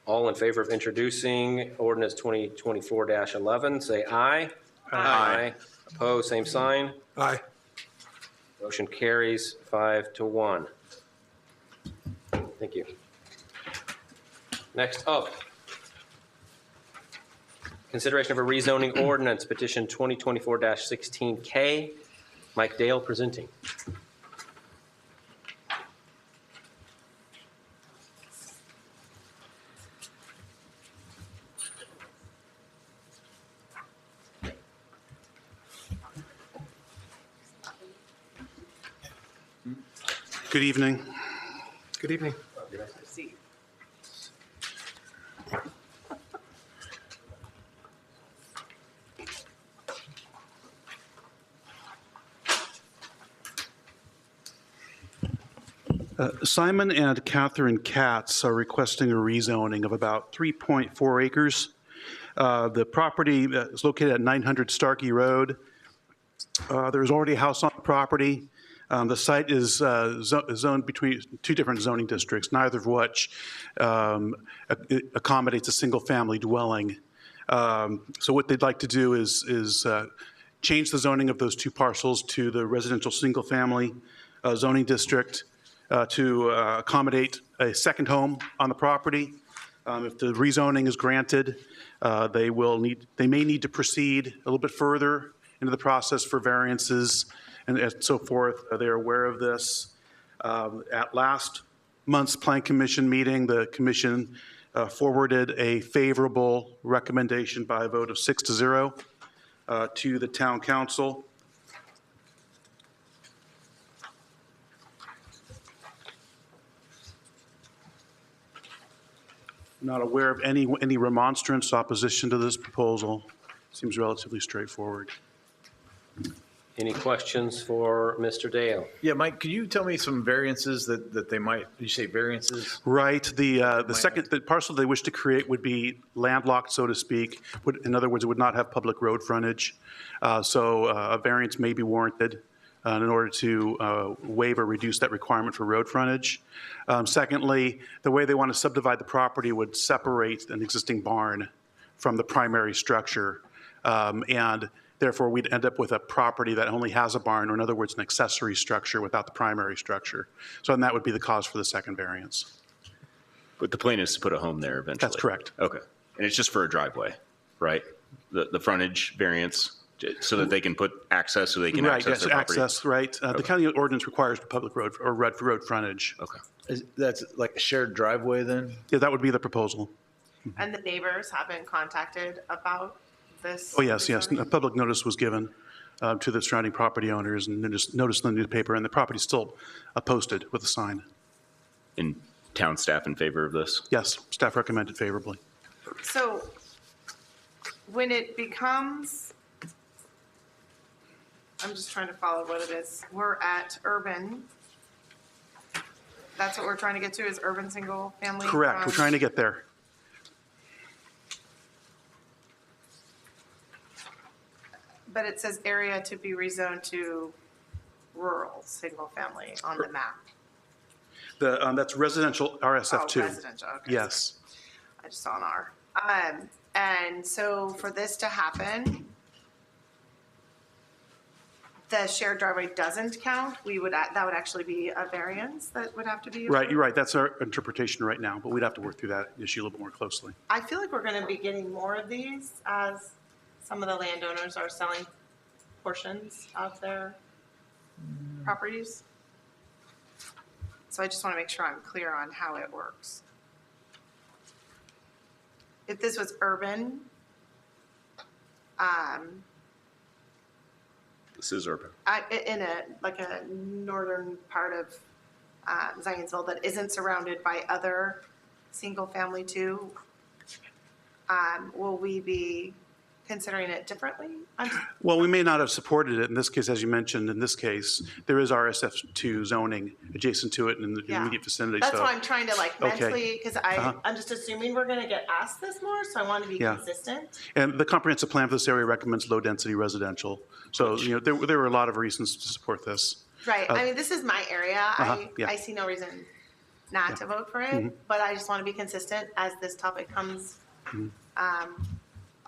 All in favor of introducing ordinance 2024-11, say aye. Aye. Opposed, same sign. Aye. Motion carries 5-1. Thank you. Next up, consideration of a rezoning ordinance, petition 2024-16K. Mike Dale presenting. Good evening. Good evening. Simon and Catherine Katz are requesting a rezoning of about 3.4 acres. The property is located at 900 Starkey Road. There's already a house on the property. The site is zoned between two different zoning districts, neither of which accommodates a single-family dwelling. So what they'd like to do is change the zoning of those two parcels to the residential single-family zoning district to accommodate a second home on the property. If the rezoning is granted, they may need to proceed a little bit further into the process for variances and so forth. They're aware of this. At last month's Plan Commission meeting, the commission forwarded a favorable recommendation by a vote of 6-0 to the town council. Not aware of any remonstrance, opposition to this proposal. Seems relatively straightforward. Any questions for Mr. Dale? Yeah, Mike, could you tell me some variances that they might, did you say variances? Right. The parcel they wish to create would be landlocked, so to speak. In other words, it would not have public road frontage. So a variance may be warranted in order to waive or reduce that requirement for road frontage. Secondly, the way they want to subdivide the property would separate an existing barn from the primary structure. And therefore, we'd end up with a property that only has a barn, or in other words, an accessory structure without the primary structure. So and that would be the cause for the second variance. But the plan is to put a home there eventually? That's correct. Okay. And it's just for a driveway, right? The frontage variance, so that they can put access, so they can access their property? Access, right. The county ordinance requires public road or road frontage. Okay. That's like a shared driveway then? Yeah, that would be the proposal. And the neighbors have been contacted about this? Oh, yes. A public notice was given to the surrounding property owners and just noticed in the newspaper, and the property's still posted with a sign. And town staff in favor of this? Yes, staff recommended favorably. So when it becomes, I'm just trying to follow what it is. We're at urban. That's what we're trying to get to, is urban single family? Correct. We're trying to get there. But it says area to be rezoned to rural single family on the map. That's residential RSF2. Oh, residential, okay. Yes. I just saw an R. And so for this to happen, the shared driveway doesn't count? That would actually be a variance that would have to be? Right, you're right. That's our interpretation right now, but we'd have to work through that issue a little bit more closely. I feel like we're going to be getting more of these as some of the landowners are selling portions of their properties. So I just want to make sure I'm clear on how it works. If this was urban, This is urban. in a northern part of Zionsville that isn't surrounded by other single family too, will we be considering it differently? Well, we may not have supported it in this case, as you mentioned, in this case, there is RSF2 zoning adjacent to it in the immediate vicinity. That's so. why I'm trying to mentally, because Uh-huh. I'm just assuming we're going to get asked this more, so I want to be Yeah. consistent. And the comprehensive plan for this area recommends low-density residential. So, there were a lot of reasons to support this. Right. I mean, this is my area. Yeah. I see no reason not to vote for it, but I just want to be consistent as this topic comes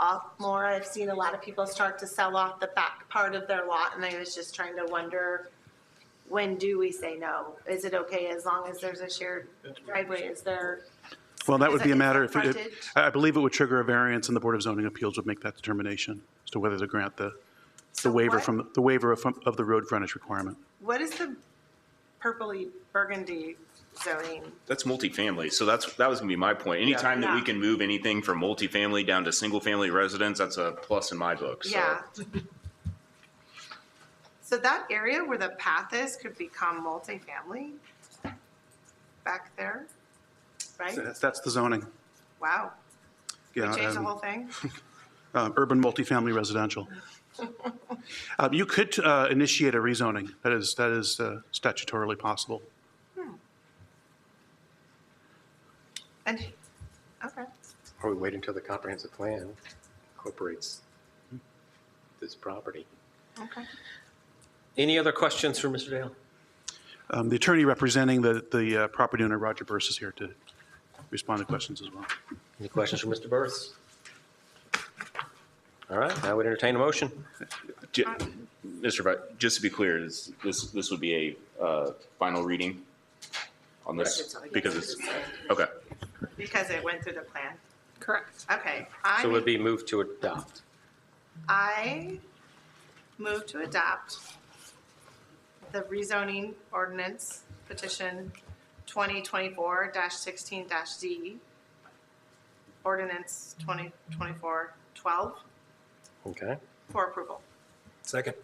off more. I've seen a lot of people start to sell off the back part of their lot, and I was just trying to wonder, when do we say no? Is it okay as long as there's a shared driveway? Is there? Well, that would be a is matter, there frontage? I believe it would trigger a variance, and the Board of Zoning Appeals would make that determination as to whether to grant the waiver of the road frontage requirement. What is the purpley burgundy zoning? That's multifamily. So that was gonna be my point. Anytime that we Yeah. can move anything from multifamily down to single family residence, that's a plus in my book. So. Yeah. So that area where the path is could become multifamily back there, right? That's the zoning. Wow. We Yeah, change the whole thing? urban multifamily residential. You could initiate a rezoning. That is statutorily possible. And, okay. Or we wait until the comprehensive plan incorporates this property. Okay. Any other questions for Mr. Dale? The attorney representing the property owner, Roger Burse, is here to respond to questions as well. Any questions for Mr. Burris? All right, I would entertain a motion. Mr. Vice, just to be clear, this would be a final reading on this? Because it's, okay. Because it went through the plan. Correct. Okay. So it would be moved to adopt. I move to adopt the rezoning ordinance petition 2024-16-Z, ordinance 2024-12 Okay. for approval. Second.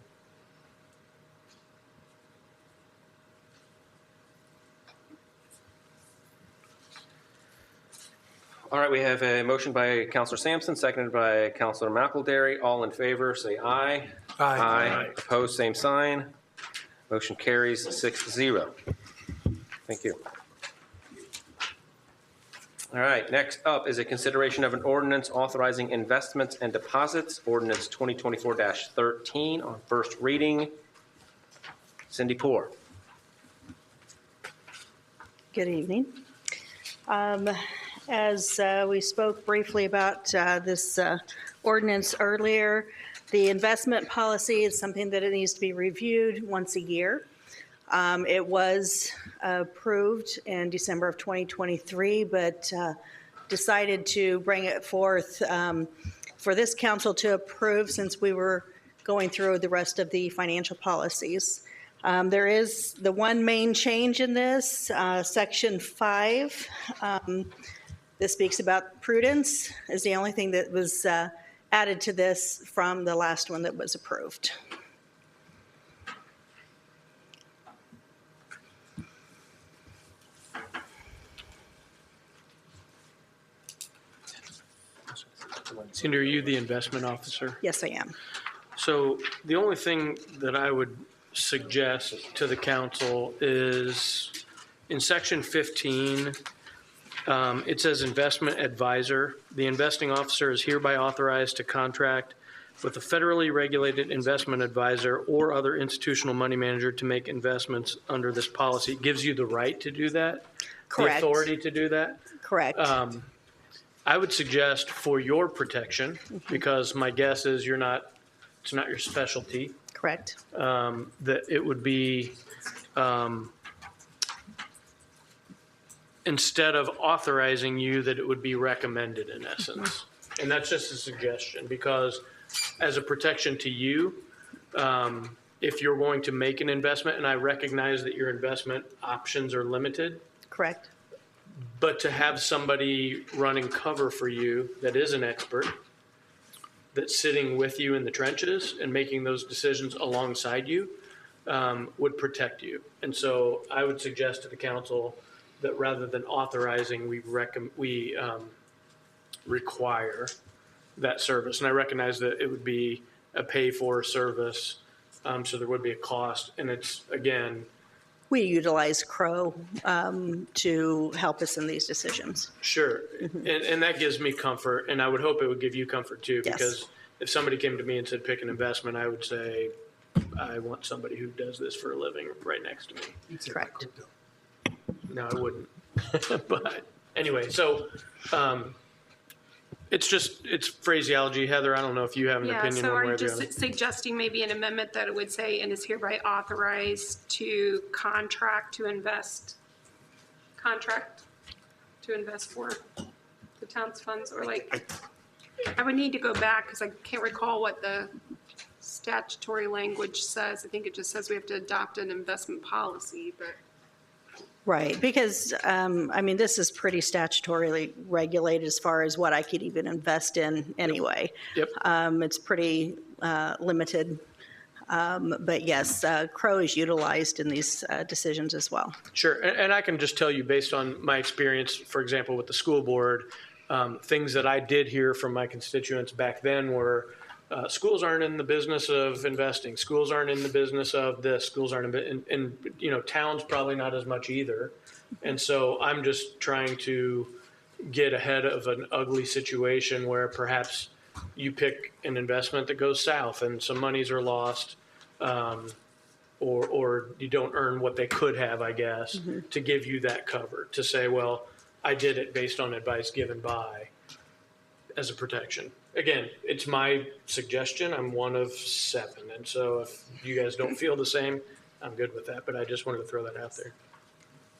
All right, we have a motion by Counselor Sampson, seconded by Counselor McElderry. All in favor, say aye. Aye. Opposed, same sign. Motion carries 6-0. Thank you. All right, next up is a consideration of an ordinance authorizing investments and deposits, ordinance 2024-13 on first reading. Cindy Poor. Good evening. As we spoke briefly about this ordinance earlier, the investment policy is something that it needs to be reviewed once a year. It was approved in December of 2023, but decided to bring it forth for this council to approve since we were going through the rest of the financial policies. There is the one main change in this, Section 5. This speaks about prudence, is the only thing that was added to this from the last one that was approved. Cindy, are you the investment officer? Yes, I am. So the only thing that I would suggest to the council is in section 15, it says investment advisor. The investing officer is hereby authorized to contract with a federally regulated investment advisor or other institutional money manager to make investments under this policy. It gives you the right to do that? Correct. The authority to do that? Correct. I would suggest for your protection, because my guess is it's not your specialty, Correct. that it would be, instead of authorizing you, that it would be recommended in essence. And that's just a suggestion, because as a protection to you, if you're going to make an investment, and I recognize that your investment options are limited, Correct. but to have somebody running cover for you that is an expert, that's sitting with you in the trenches and making those decisions alongside you, would protect you. And so I would suggest to the council that rather than authorizing, we require that service. And I recognize that it would be a pay-for service, so there would be a cost. And it's, again, We utilize Crow to help us in these decisions. sure. And that gives me comfort, and I would hope it would give you comfort too, Yes. because if somebody came to me and said, pick an investment, I would say, I want somebody who does this for a living right next to me. Correct. No, I wouldn't. But anyway, so it's phraseology. Heather, I don't know if you have an Yeah, opinion so one are way you or the just other. suggesting maybe an amendment that it would say, and is hereby authorized to contract to invest for the town's funds, or like, I would need to go back because I can't recall what the statutory language says. I think it just says we have to adopt an investment policy, but. Right, because, this is pretty statutorily regulated as far as what I could even invest in anyway. Yep. It's pretty limited. But yes, Crow is utilized in these decisions as well. Sure, and I can just tell you based on my experience, for example, with the school board, things that I did hear from my constituents back then were, schools aren't in the business of investing. Schools aren't in the business of this. Schools aren't and towns probably not as much either. And so I'm just trying to get ahead of an ugly situation where perhaps you pick an investment that goes south and some monies are lost, or you don't earn what they could have, I guess, to give you that cover, to say, well, I did it based on advice given by, as a protection. Again, it's my suggestion. I'm one of 7. And so if you guys don't feel the same, I'm good with that. But I just wanted to throw that out there.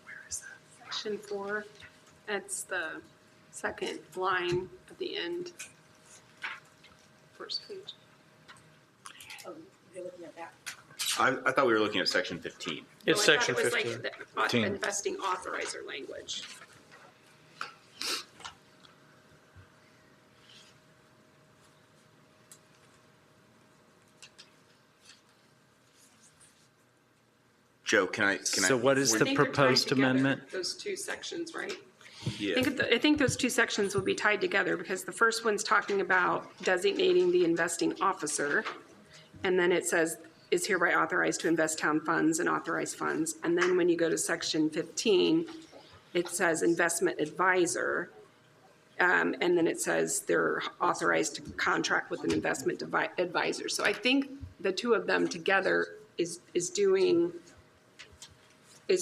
Where is that? Section 4, that's the second line at the end. First page. I thought we were looking at section 15. It's I thought section it was 15. like the investing authorizer language. Joe, can I? So what is I the think they're tied proposed together, amendment? Those two sections, right? Yeah. I think those two sections will be tied together because the first one's talking about designating the investing officer. And then it says, is hereby authorized to invest town funds and authorized funds. And then when you go to section 15, it says investment advisor. And then it says they're authorized to contract with an investment advisor. So I think the two of them together is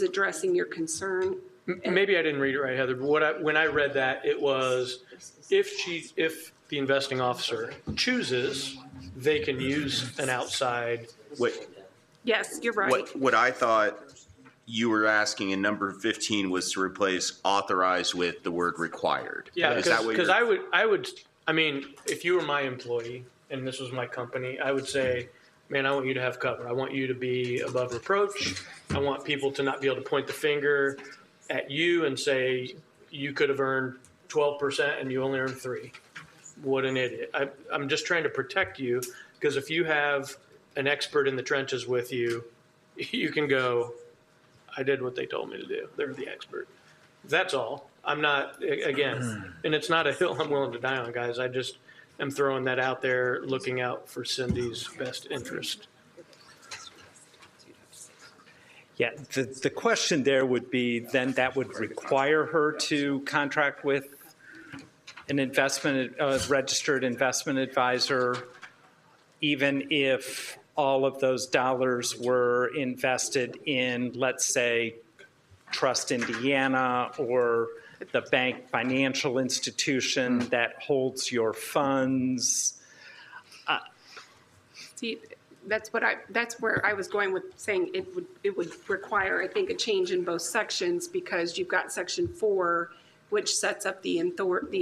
addressing your concern. Maybe I didn't read it right, Heather, but when I read that, it was if the investing officer chooses, they can use an outside. Yes, you're right. What I thought you were asking in number 15 was to replace authorized with the word required. Yeah, Is that what because you're- I mean, if you were my employee and this was my company, I would say, man, I want you to have cover. I want you to be above reproach. I want people to not be able to point the finger at you and say, you could have earned 12% and you only earned 3. What an idiot. I'm just trying to protect you, because if you have an expert in the trenches with you, you can go, I did what they told me to do. They're the expert. That's all. I'm not, again, and it's not a hill I'm willing to die on, guys. I just am throwing that out there, looking out for Cindy's best interest. Yeah, the question there would be, then that would require her to contract with an registered investment advisor, even if all of those dollars were invested in, let's say, Trust Indiana or the bank financial institution that holds your funds. See, that's where I was going with saying it would require, I think, a change in both sections, because you've got section 4, which sets up the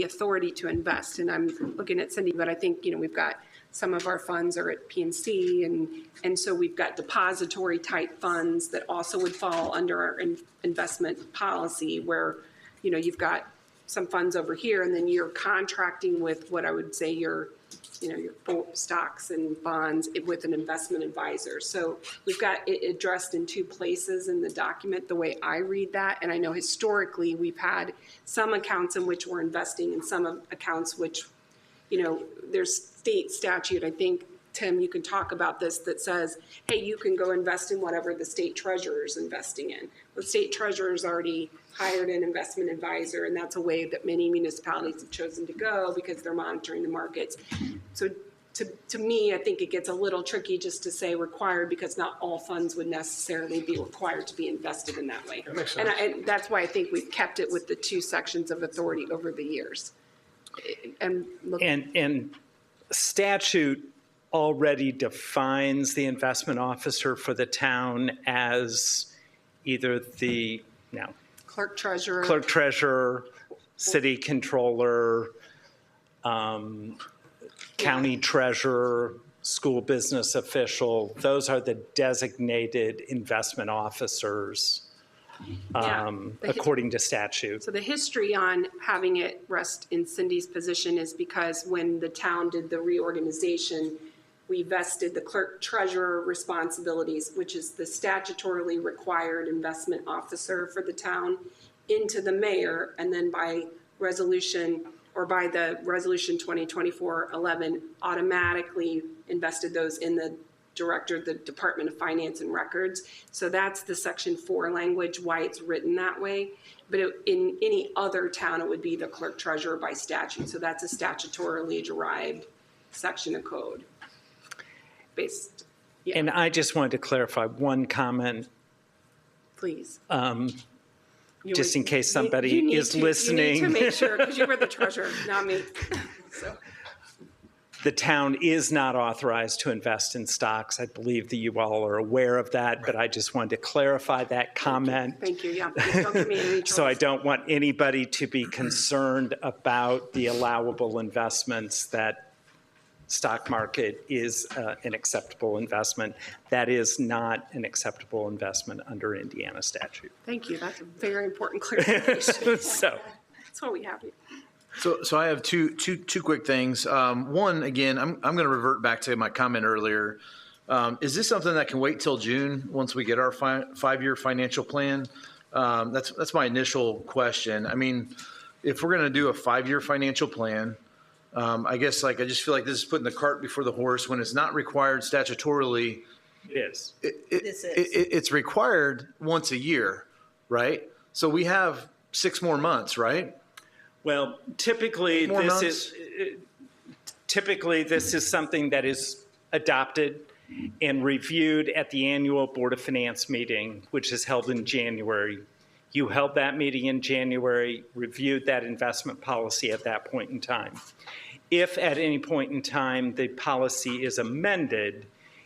authority to invest. And I'm looking at Cindy, but I think, we've got some of our funds are at PNC, and so we've got depository type funds that also would fall under our investment policy, where, you've got some funds over here, and then you're contracting with what I would say your stocks and bonds with an investment advisor. So we've got it addressed in 2 places in the document, the way I read that. And I know historically we've had some accounts in which we're investing and some accounts which, there's state statute, I think, Tim, you can talk about this, that says, hey, you can go invest in whatever the state treasurer is investing in. The state treasurer has already hired an investment advisor, and that's a way that many municipalities have chosen to go because they're monitoring the markets. So to me, I think it gets a little tricky just to say required, because not all funds would necessarily be required to be invested in that way. That makes sense. And that's why I think we've kept it with the 2 sections of authority over the years. And statute already defines the investment officer for the town as either the clerk treasurer, city controller, county treasurer, school business official. Those are the designated investment officers according to statute. So the history on having it rest in Cindy's position is because when the town did the reorganization, we vested the clerk treasurer responsibilities, which is the statutorily required investment officer for the town, into the mayor, and then by resolution, or by the resolution 2024-11, automatically invested those in the director of the Department of Finance and Records. So that's the section 4 language, why it's written that way. But in any other town, it would be the clerk treasurer by statute. So that's a statutorily derived section of code. And I just wanted to clarify one comment. Please. Just in case somebody is listening. You need to make sure, because you were the treasurer, not me. So. The town is not authorized to invest in stocks. I believe that you all are aware of that, but I just wanted to clarify that comment. Thank you. Yeah. Don't give me any So I don't want anybody to be concerned about the allowable investments, that stock market is an acceptable investment. That is not an acceptable investment under Indiana statute. Thank you. That's a very important clarification. So that's what we have here. So I have two quick things. One, again, I'm going to revert back to my comment earlier. Is this something that can wait till June once we get our 5-year financial plan? That's my initial question. I mean, if we're going to do a 5-year financial plan, I guess I just feel like this is putting the cart before the horse when it's not required statutorily. It is. It's required once a year, right? So we have 6 more months, right? Well, typically this is something that is adopted and reviewed at the annual Board of Finance meeting, which is held in January. You held that meeting in January, reviewed that investment policy at that point in time. If at any point in time the policy is amended,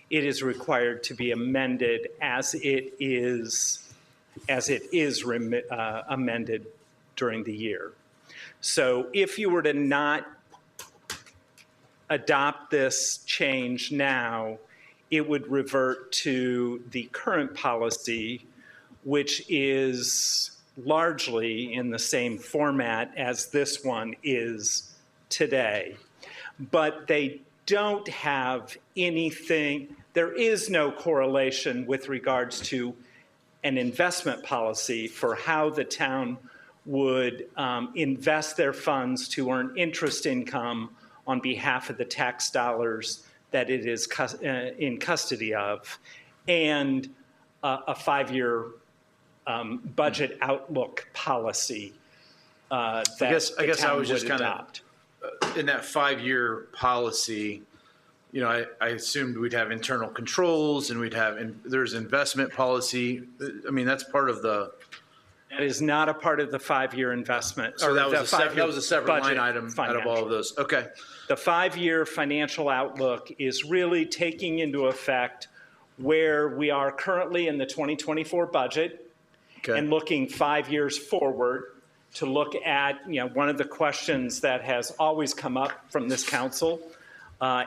it is required to be amended as it is amended during the year. So if you were to not adopt this change now, it would revert to the current policy, which is largely in the same format as this one is today. But they don't have anything, there is no correlation with regards to an investment policy for how the town would invest their funds to earn interest income on behalf of the tax dollars that it is in custody of, and a 5-year budget outlook policy that I guess I was just kind of of in that 5-year policy. you know, I assumed we'd have internal controls and there's investment policy. I mean, that's part of the. That is not a part of the 5-year investment. So or that the was a separate line budget item out of all of those. Okay. The 5-year financial outlook is really taking into effect where we are currently in the 2024 budget and looking 5 years forward to look at, you know, one of the questions that has always come up from this council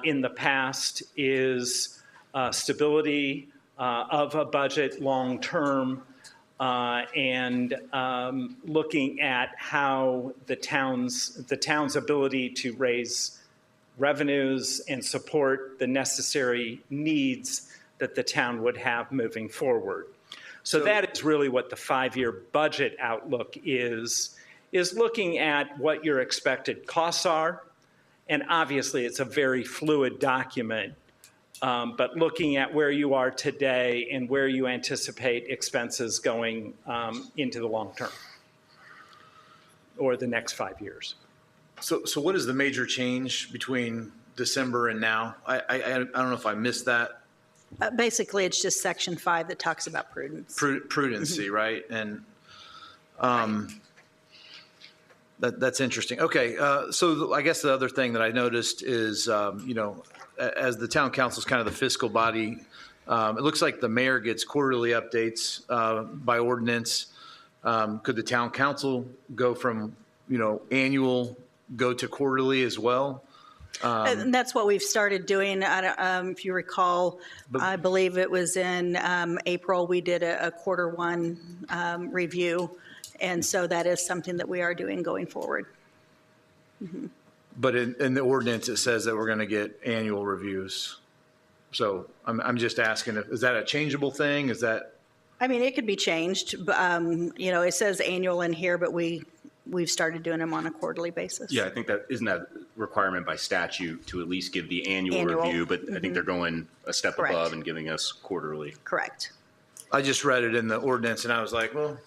in the past is stability of a budget long-term and looking at how the town's ability to raise revenues and support the necessary needs that the town would have moving forward. So that is really what the 5-year budget outlook is looking at what your expected costs are. And obviously, it's a very fluid document, but looking at where you are today and where you anticipate expenses going into the long term or the next 5 years. So what is the major change between December and now? I don't know if I missed that. Basically, it's just section 5 that talks about prudence. Prudency, right? And that's interesting. Okay, so I guess the other thing that I noticed is, you know, as the town council is kind of the fiscal body, it looks like the mayor gets quarterly updates by ordinance. Could the town council go from, you know, annual go to quarterly as well? And that's what we've started doing. If you recall, I believe it was in April, we did a quarter one review. And so that is something that we are doing going forward. Mm-hmm. But in the ordinance, it says that we're going to get annual reviews. So I'm just asking, is that a changeable thing? Is that? I mean, it could be changed. But, you know, it says annual in here, but we've started doing them on a quarterly basis. Yeah, I think that isn't that requirement by statute to at least give the annual review, but I think they're going a step above and giving us quarterly. Correct. I just read it in the ordinance and I was like, well.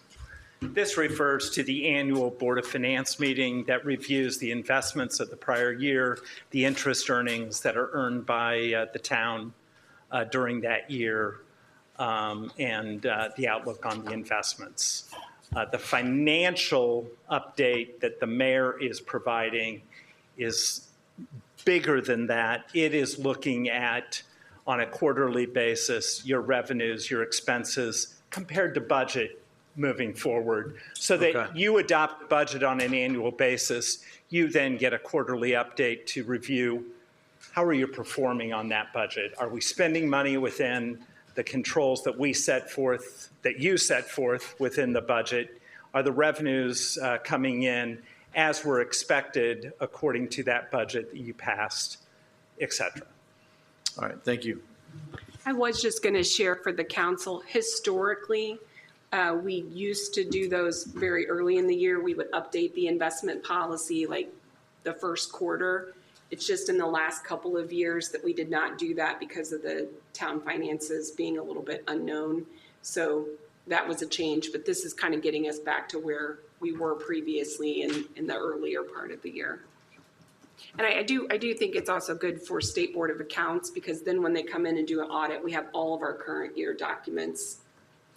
This refers to the annual Board of Finance meeting that reviews the investments of the prior year, the interest earnings that are earned by the town during that year, and the outlook on the investments. The financial update that the mayor is providing is bigger than that. It is looking at, on a quarterly basis, your revenues, your expenses compared to budget moving forward, so that you adopt the budget on an annual basis. You then get a quarterly update to review how are you performing on that budget. Are we spending money within the controls that we set forth, that you set forth within the budget? Are the revenues coming in as were expected according to that budget that you passed, et cetera? All right, thank you. I was just going to share for the council, historically, we used to do those very early in the year. We would update the investment policy like the first quarter. It's just in the last couple of years that we did not do that because of the town finances being a little bit unknown. So that was a change, but this is kind of getting us back to where we were previously in the earlier part of the year. And I do think it's also good for State Board of Accounts, because then when they come in and do an audit, we have all of our current year documents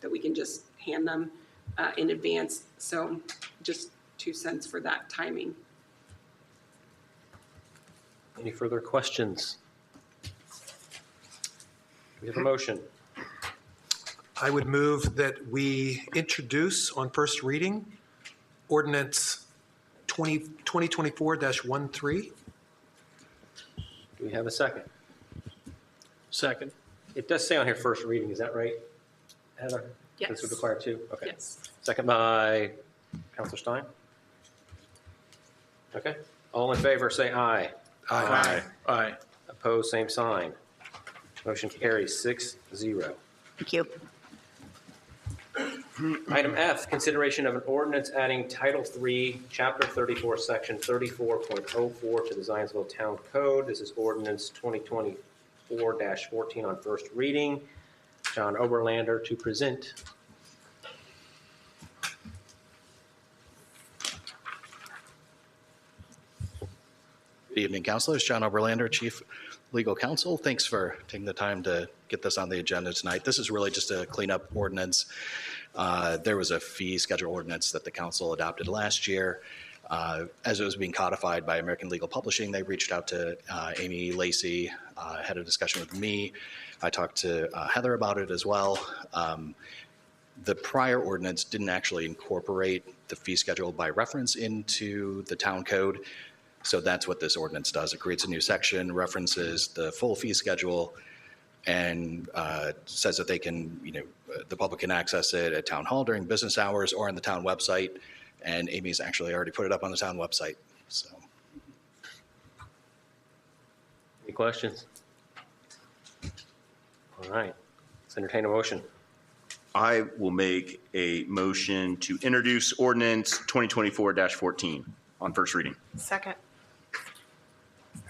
that we can just hand them in advance. So just 2 cents for that timing. Any further questions? We have a motion. I would move that we introduce on first reading ordinance 2024-13. Do we have a second? Second. It does say on here first reading, is that right, Heather? Yes. This would require 2? Okay. Yes. Second by Counselor Stein? Okay. All in favor, say aye. Aye. Aye. Opposed, same sign. Motion carries 6-0. Thank you. Item F, consideration of an ordinance adding Title III, Chapter 34, Section 34.04 to the Zionsville Town Code. This is ordinance 2024-14 on first reading. John Oberlander to present. Good evening, councilors. John Oberlander, Chief legal counsel. Thanks for taking the time to get this on the agenda tonight. This is really just a cleanup ordinance. There was a fee schedule ordinance that the council adopted last year. As it was being codified by American Legal Publishing, they reached out to Amy Lacey, had a discussion with me. I talked to Heather about it as well. The prior ordinance didn't actually incorporate the fee schedule by reference into the town code. So that's what this ordinance does. It creates a new section, references the full fee schedule, and says that they can, the public can access it at town hall during business hours or on the town website. And Amy's actually already put it up on the town website. So, Any questions? All right, let's entertain a motion. I will make a motion to introduce ordinance 2024-14 on first reading. Second.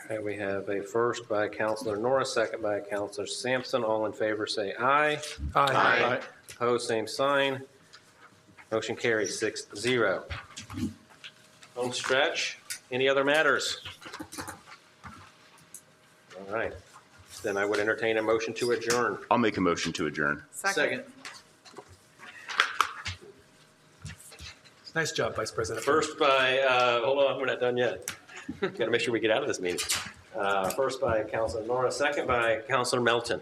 Okay, we have a first by Counselor Norris, second by Counselor Sampson. All in favor, say aye. Aye. Opposed, same sign. Motion carries 6-0. Home stretch. Any other matters? All right. Then I would entertain a motion to adjourn. I'll make a motion to adjourn. Second. Nice job, Vice President. First by, hold on, we're not done yet. Got to make sure we get out of this meeting. First by Counselor Norris, second by Counselor Melton.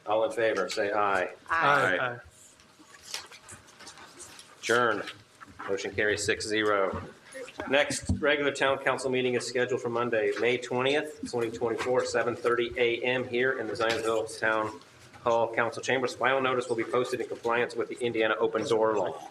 All in favor, say aye. Aye. Adjourned. Motion carries 6-0. Next regular town council meeting is scheduled for Monday, May 20th, 2024, 7:30 a.m. here in the Zionsville Town Hall Council Chambers. Final notice will be posted in compliance with the Indiana Open Door Law.